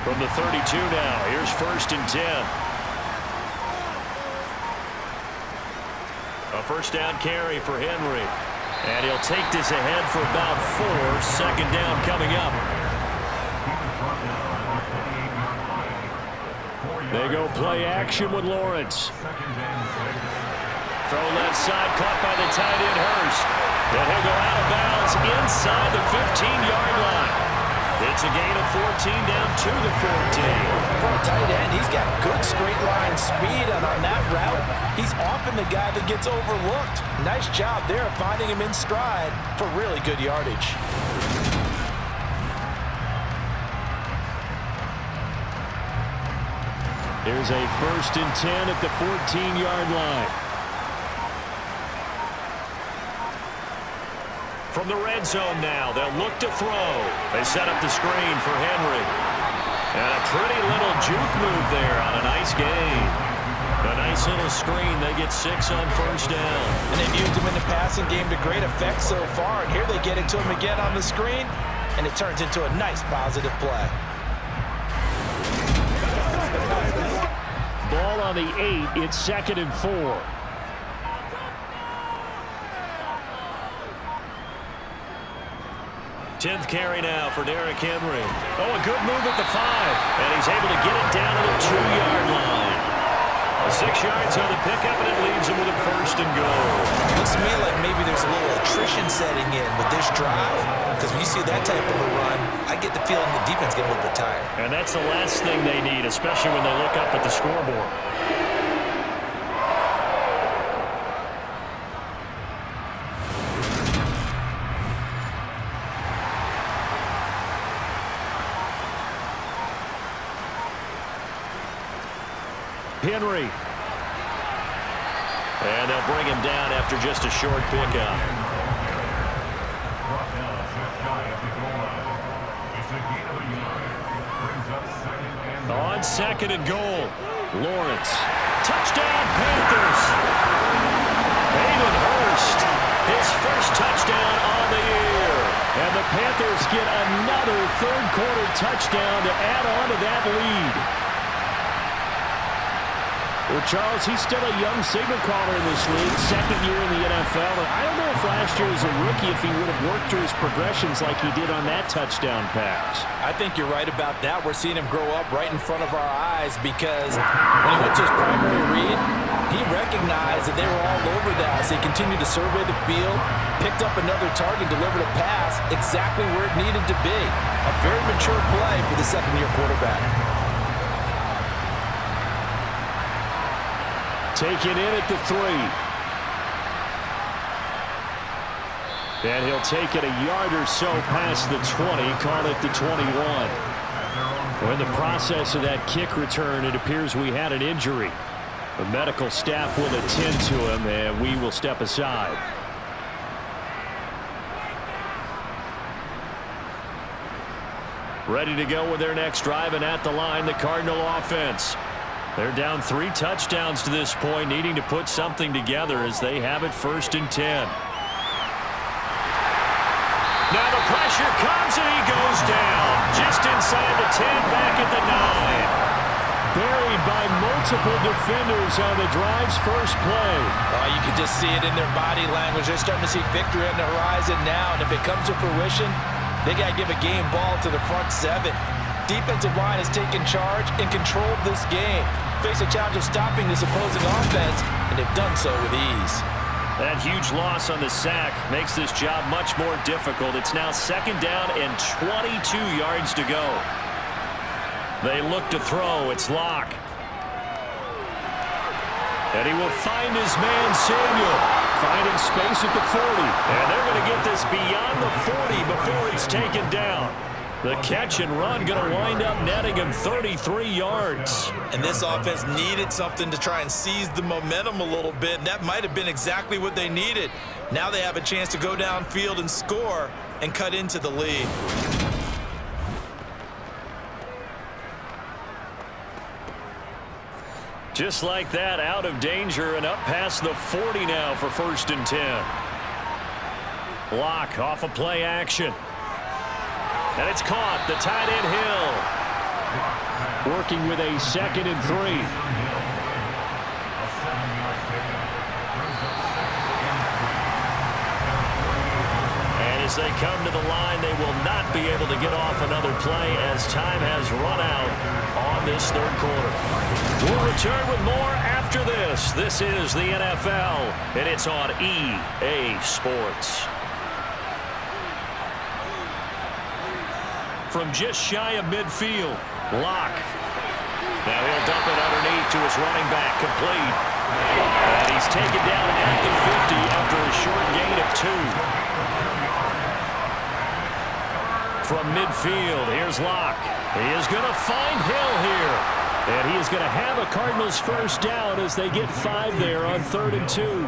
From the 32 now, here's 1st and 10. A first down carry for Henry. And he'll take this ahead for about 4. Second down coming up. They go play action with Lawrence. Throw left side, caught by the tight end Hurst. Then he'll go out of bounds inside the 15-yard line. It's a gain of 14 down to the 14. For a tight end, he's got good straight line speed, and on that route, he's often the guy that gets overlooked. Nice job there finding him in stride for really good yardage. There's a 1st and 10 at the 14-yard line. From the red zone now, they'll look to throw. They set up the screen for Henry. And a pretty little juke move there on a nice gain. A nice little screen. They get 6 on first down. And they've used him in the passing game to great effect so far. And here they get it to him again on the screen. And it turns into a nice positive play. Ball on the 8. It's 2nd and 4. Tenth carry now for Derrick Henry. Oh, a good move at the 5. And he's able to get it down to the 2-yard line. 6 yards on the pickup, and it leaves him with a 1st and goal. Looks to me like maybe there's a little attrition setting in with this drive. Because when you see that type of a run, I get the feeling the defense getting a little bit tired. And that's the last thing they need, especially when they look up at the scoreboard. Henry. And they'll bring him down after just a short pickup. Brought down just shy of the goal line. It's a gain of a yard. Brings up second and On second and goal, Lawrence. Touchdown, Panthers. Hayden Hurst, his first touchdown on the year. And the Panthers get another third-quarter touchdown to add on to that lead. Well, Charles, he's still a young signal caller in this league, second year in the NFL. And I don't know if last year as a rookie if he would have worked through his progressions like he did on that touchdown pass. I think you're right about that. We're seeing him grow up right in front of our eyes because when he went to his primary read, he recognized that they were all over that as he continued to survey the field, picked up another target, delivered a pass exactly where it needed to be. A very mature play for the second-year quarterback. Taken in at the 3. And he'll take it a yard or so past the 20, call it the 21. We're in the process of that kick return. It appears we had an injury. The medical staff will attend to him, and we will step aside. Ready to go with their next drive, and at the line, the Cardinal offense. They're down 3 touchdowns to this point, needing to put something together as they have it 1st and 10. Now the pressure comes, and he goes down. Just inside the 10, back at the 9. Buried by multiple defenders on the drive's first play. You can just see it in their body language. They're starting to see victory on the horizon now, and if it comes to fruition, they got to give a game ball to the front 7. Defensive line has taken charge and controlled this game. Face a challenge of stopping this opposing offense, and they've done so with ease. That huge loss on the sack makes this job much more difficult. It's now 2nd down and 22 yards to go. They look to throw. It's Locke. And he will find his man, Samuel, finding space at the 40. And they're going to get this beyond the 40 before it's taken down. The catch and run going to wind up netting him 33 yards. And this offense needed something to try and seize the momentum a little bit, and that might have been exactly what they needed. Now they have a chance to go downfield and score and cut into the lead. Just like that, out of danger and up past the 40 now for 1st and 10. Locke off of play action. And it's caught. The tight end Hill. Working with a 2nd and 3. And as they come to the line, they will not be able to get off another play as time has run out on this 3rd quarter. We'll return with more after this. This is the NFL, and it's on EA Sports. From just shy of midfield, Locke. Now he'll dump it underneath to his running back, complete. And he's taken down at the 50 after a short gain of 2. From midfield, here's Locke. He is going to find Hill here. And he is going to have a Cardinals 1st down as they get 5 there on 3rd and 2.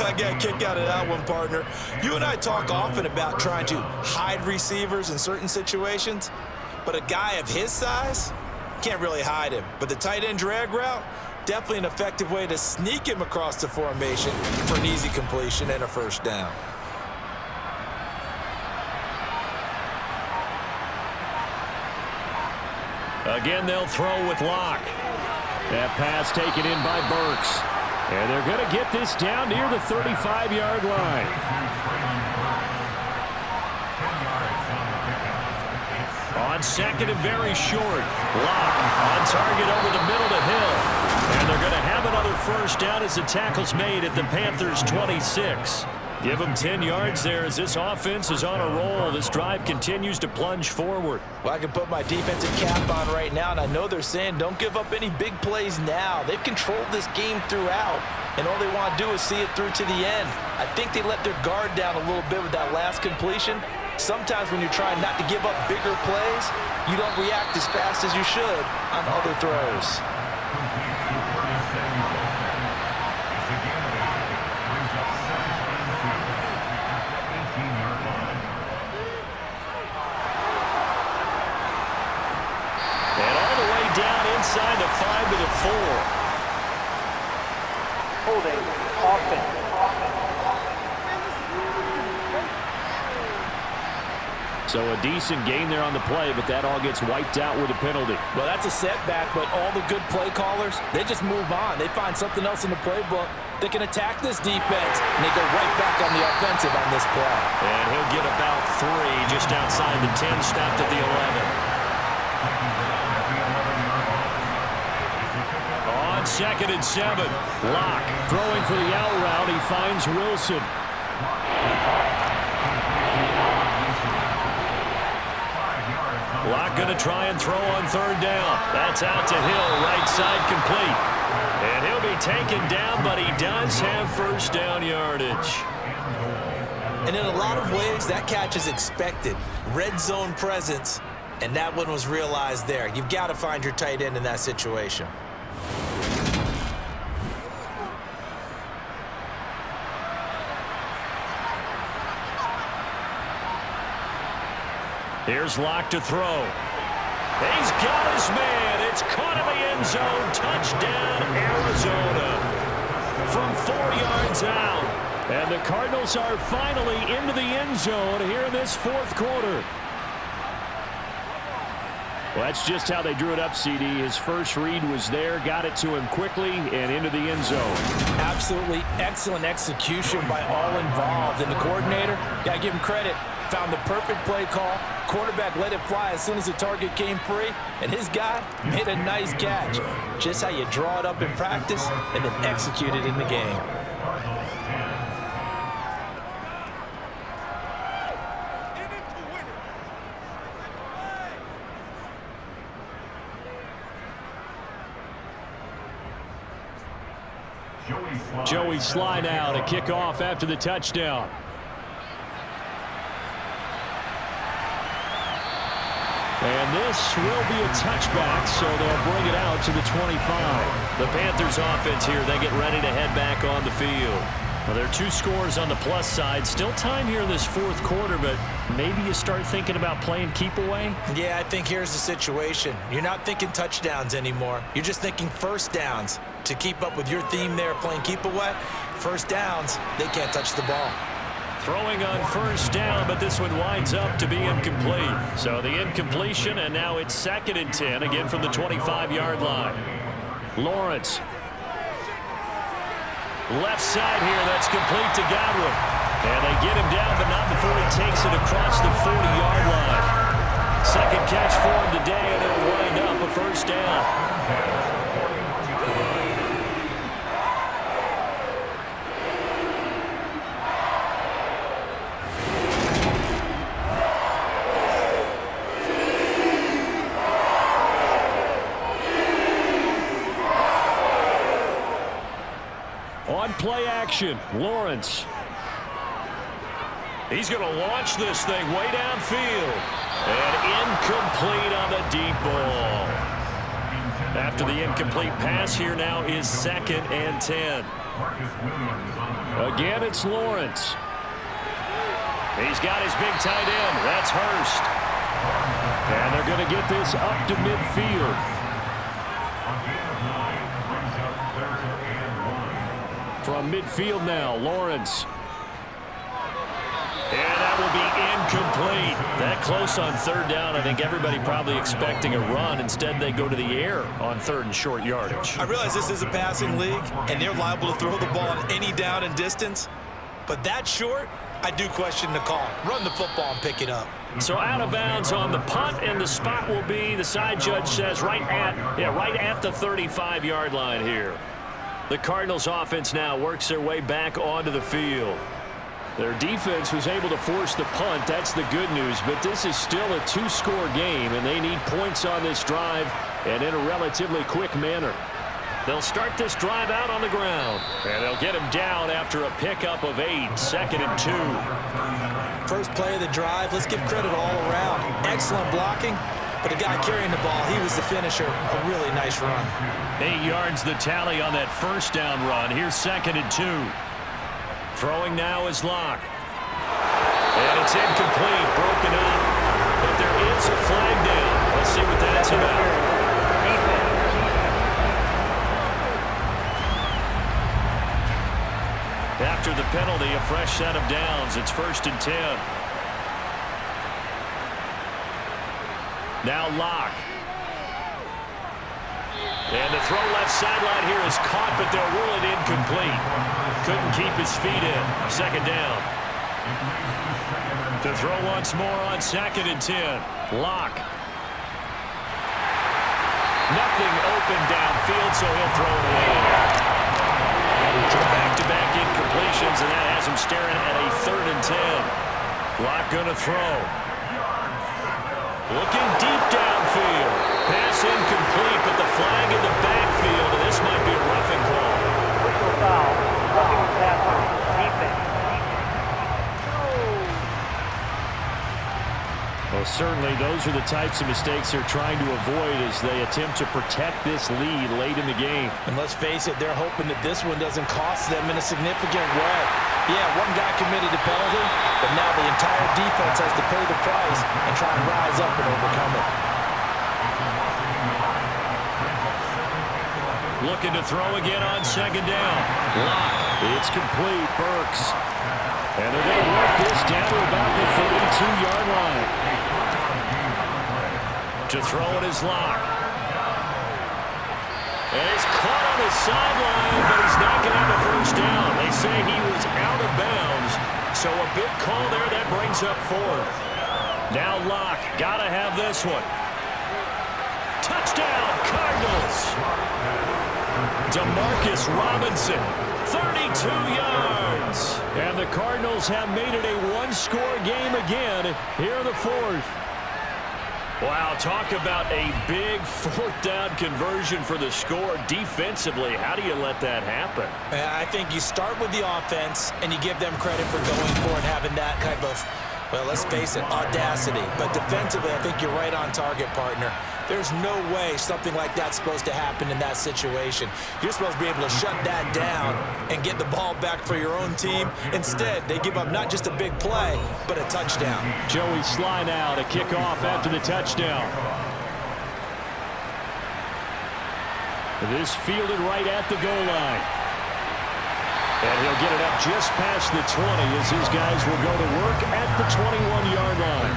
I got a kick out of that one, partner. You and I talk often about trying to hide receivers in certain situations, but a guy of his size can't really hide him. But the tight end drag route, definitely an effective way to sneak him across the formation for an easy completion and a 1st down. Again, they'll throw with Locke. That pass taken in by Burks. And they're going to get this down near the 35-yard line. On 2nd and very short. Locke on target over the middle to Hill. And they're going to have another 1st down as the tackle's made at the Panthers' 26. Give them 10 yards there as this offense is on a roll. This drive continues to plunge forward. Well, I can put my defensive cap on right now, and I know they're saying don't give up any big plays now. They've controlled this game throughout, and all they want to do is see it through to the end. I think they let their guard down a little bit with that last completion. Sometimes when you're trying not to give up bigger plays, you don't react as fast as you should on other throws. brings up second and 2 at the 18-yard line. And all the way down inside the 5 to the 4. Holding offense. So a decent gain there on the play, but that all gets wiped out with a penalty. Well, that's a setback, but all the good play callers, they just move on. They find something else in the playbook that can attack this defense, and they go right back on the offensive on this play. And he'll get about 3 just outside the 10, stopped at the 11. On 2nd and 7, Locke throwing for the out route. He finds Wilson. Locke going to try and throw on 3rd down. That's out to Hill, right side complete. And he'll be taken down, but he does have 1st down yardage. And in a lot of ways, that catch is expected. Red zone presence, and that one was realized there. You've got to find your tight end in that situation. Here's Locke to throw. He's got his man. It's caught in the end zone. Touchdown, Arizona. From 4 yards out. And the Cardinals are finally into the end zone here in this 4th quarter. Well, that's just how they drew it up, CD. His first read was there, got it to him quickly, and into the end zone. Absolutely excellent execution by all involved. And the coordinator, got to give him credit, found the perfect play call. Quarterback let it fly as soon as the target came free, and his guy made a nice catch. Just how you draw it up in practice and then execute it in the game. Joey Sly now to kick off after the touchdown. And this will be a touchback, so they'll bring it out to the 25. The Panthers offense here, they get ready to head back on the field. Well, there are 2 scores on the plus side. Still time here in this 4th quarter, but maybe you start thinking about playing keep away? Yeah, I think here's the situation. You're not thinking touchdowns anymore. You're just thinking 1st downs. To keep up with your theme there, playing keep away, 1st downs, they can't touch the ball. Throwing on 1st down, but this one winds up to be incomplete. So the incompletion, and now it's 2nd and 10, again from the 25-yard line. Lawrence. Left side here, that's complete to Godwin. And they get him down, but not before he takes it across the 40-yard line. 2nd catch for him today, and it'll wind up a 1st down. On play action, Lawrence. He's going to launch this thing way downfield. And incomplete on the deep ball. After the incomplete pass, here now is 2nd and 10. Again, it's Lawrence. He's got his big tight end. That's Hurst. And they're going to get this up to midfield. From midfield now, Lawrence. And that will be incomplete. That close on 3rd down. I think everybody probably expecting a run. Instead, they go to the air on 3rd and short yardage. I realize this is a passing league, and they're liable to throw the ball on any down and distance. But that short, I do question the call. Run the football and pick it up. So out of bounds on the punt, and the spot will be, the side judge says, right at the 35-yard line here. The Cardinals offense now works their way back onto the field. Their defense was able to force the punt. That's the good news. But this is still a 2-score game, and they need points on this drive and in a relatively quick manner. They'll start this drive out on the ground, and they'll get him down after a pickup of 8, 2nd and 2. First play of the drive, let's give credit all around. Excellent blocking, but the guy carrying the ball, he was the finisher. A really nice run. 8 yards the tally on that first down run. Here's 2nd and 2. Throwing now is Locke. And it's incomplete, broken up. But there is a flag down. Let's see what that's about. After the penalty, a fresh set of downs. It's 1st and 10. Now Locke. And the throw left sideline here is caught, but they'll rule it incomplete. Couldn't keep his feet in. 2nd down. To throw once more on 2nd and 10. Locke. Nothing open downfield, so he'll throw it away. Back-to-back incompletions, and that has him staring at a 3rd and 10. Locke going to throw. Looking deep downfield. Pass incomplete, but the flag in the backfield, and this might be a roughing call. Whistle foul. Roughing the passer. Defense. Well, certainly those are the types of mistakes they're trying to avoid as they attempt to protect this lead late in the game. And let's face it, they're hoping that this one doesn't cost them in a significant way. Yeah, one guy committed a penalty, but now the entire defense has to pay the price and try and rise up and overcome it. Looking to throw again on 2nd down. Locke. It's complete. Burks. And they're going to work this down to about the 32-yard line. To throw it is Locke. And he's caught on his sideline, but he's not going to have a 1st down. They say he was out of bounds. So a big call there that brings up 4th. Now Locke. Got to have this one. Touchdown, Cardinals. Demarcus Robinson, 32 yards. And the Cardinals have made it a one-score game again here in the 4th. Wow, talk about a big 4th down conversion for the score. Defensively, how do you let that happen? I think you start with the offense, and you give them credit for going for it, having that kind of, well, let's face it, audacity. But defensively, I think you're right on target, partner. There's no way something like that's supposed to happen in that situation. You're supposed to be able to shut that down and get the ball back for your own team. Instead, they give up not just a big play, but a touchdown. Joey Sly now to kick off after the touchdown. This fielded right at the goal line. And he'll get it up just past the 20 as his guys will go to work at the 21-yard line.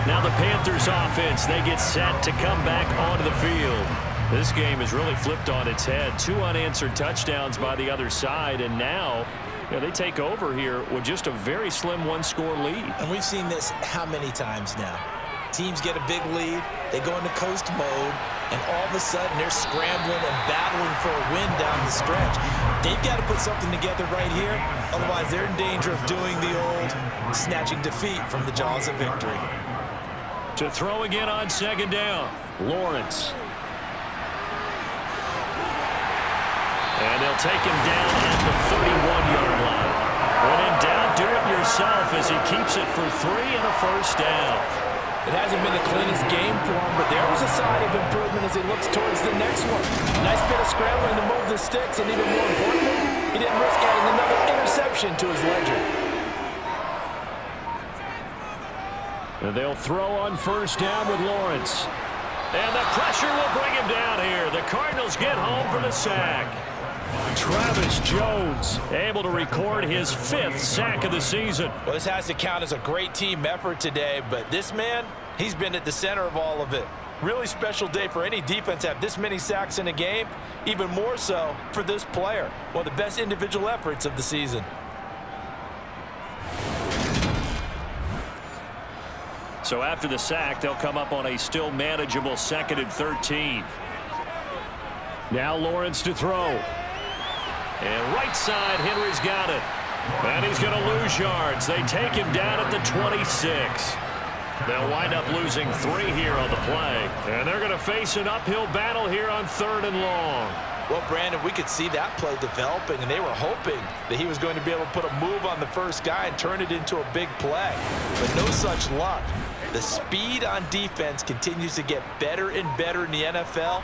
Now the Panthers offense, they get set to come back onto the field. This game is really flipped on its head. 2 unanswered touchdowns by the other side, and now they take over here with just a very slim one-score lead. And we've seen this how many times now? Teams get a big lead, they go into coast mode, and all of a sudden they're scrambling and battling for a win down the stretch. They've got to put something together right here, otherwise they're in danger of doing the old snatching defeat from the jaws of victory. To throw again on 2nd down, Lawrence. And they'll take him down at the 31-yard line. When in doubt, do it yourself as he keeps it for 3 and a 1st down. It hasn't been the cleanest game for him, but there was a sign of improvement as he looks towards the next one. Nice bit of scrambling to move the sticks, and even more importantly, he didn't risk adding another interception to his ledger. And they'll throw on 1st down with Lawrence. And the pressure will bring him down here. The Cardinals get home for the sack. Travis Jones able to record his 5th sack of the season. Well, this has to count as a great team effort today, but this man, he's been at the center of all of it. Really special day for any defense to have this many sacks in a game, even more so for this player. One of the best individual efforts of the season. So after the sack, they'll come up on a still manageable 2nd and 13. Now Lawrence to throw. And right side, Henry's got it. And he's going to lose yards. They take him down at the 26. They'll wind up losing 3 here on the play. And they're going to face an uphill battle here on 3rd and long. Well, Brandon, we could see that play developing, and they were hoping that he was going to be able to put a move on the first guy and turn it into a big play. But no such luck. The speed on defense continues to get better and better in the NFL.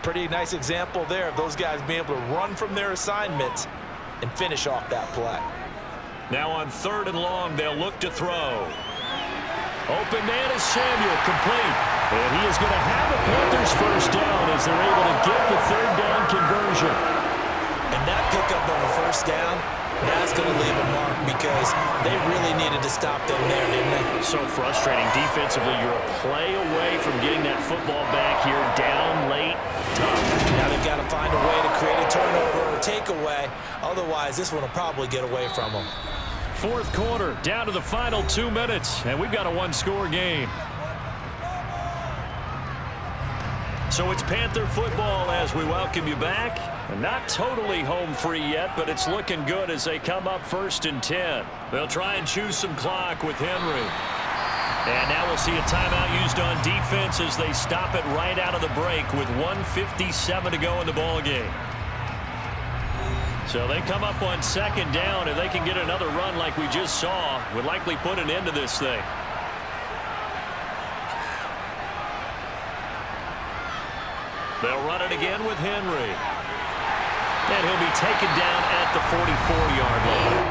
Pretty nice example there of those guys being able to run from their assignments and finish off that play. Now on 3rd and long, they'll look to throw. Open man is Samuel, complete. And he is going to have a Panthers first down as they're able to get the 3rd down conversion. And that pickup of a first down, that's going to leave a mark because they really needed to stop them there, didn't they? So frustrating defensively. You're a play away from getting that football back here, down late, tough. Now they've got to find a way to create a turnover or takeaway. Otherwise, this one will probably get away from them. 4th quarter, down to the final 2 minutes, and we've got a one-score game. So it's Panther football as we welcome you back. And not totally home free yet, but it's looking good as they come up 1st and 10. They'll try and choose some clock with Henry. And now we'll see a timeout used on defense as they stop it right out of the break with 1:57 to go in the ball game. So they come up on 2nd down. If they can get another run like we just saw, would likely put an end to this thing. They'll run it again with Henry. And he'll be taken down at the 44-yard line.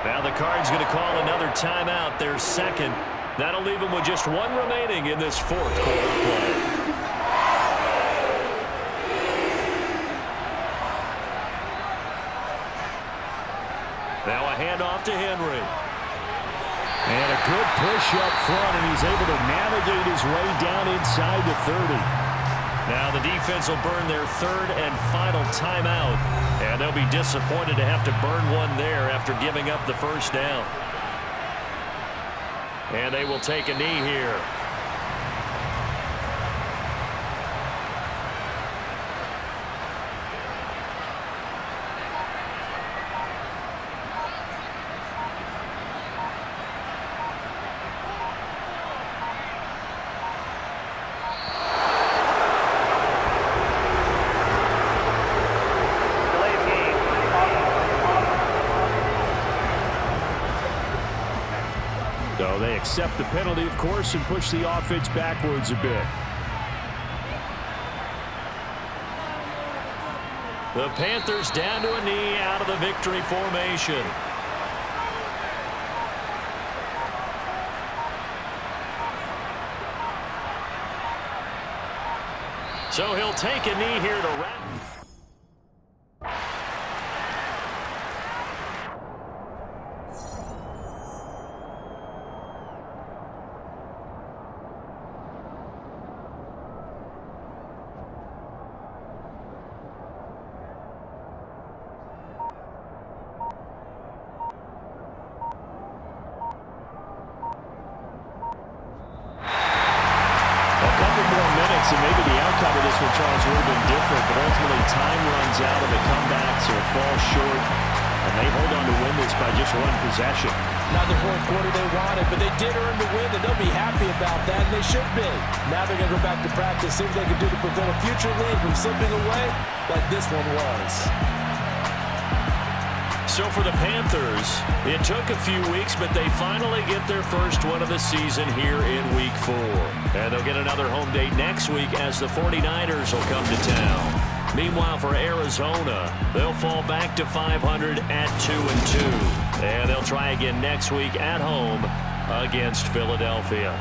Now the Cards going to call another timeout, their 2nd. That'll leave them with just 1 remaining in this 4th quarter play. Now a handoff to Henry. And a good push up front, and he's able to navigate his way down inside the 30. Now the defense will burn their 3rd and final timeout, and they'll be disappointed to have to burn one there after giving up the first down. And they will take a knee here. So they accept the penalty, of course, and push the offense backwards a bit. The Panthers down to a knee out of the victory formation. So he'll take a knee here to wrap. And maybe the outcome of this one, Charles, would have been different, but ultimately time runs out of the comebacks or fall short, and they hold on to win this by just 1 possession. Not the 4th quarter they wanted, but they did earn the win, and they'll be happy about that, and they should be. Now they're going to go back to practice, see what they can do to prevent a future lead from slipping away like this one was. So for the Panthers, it took a few weeks, but they finally get their first one of the season here in Week 4. And they'll get another home date next week as the 49ers will come to town. Meanwhile, for Arizona, they'll fall back to 500 at 2-2. And they'll try again next week at home against Philadelphia.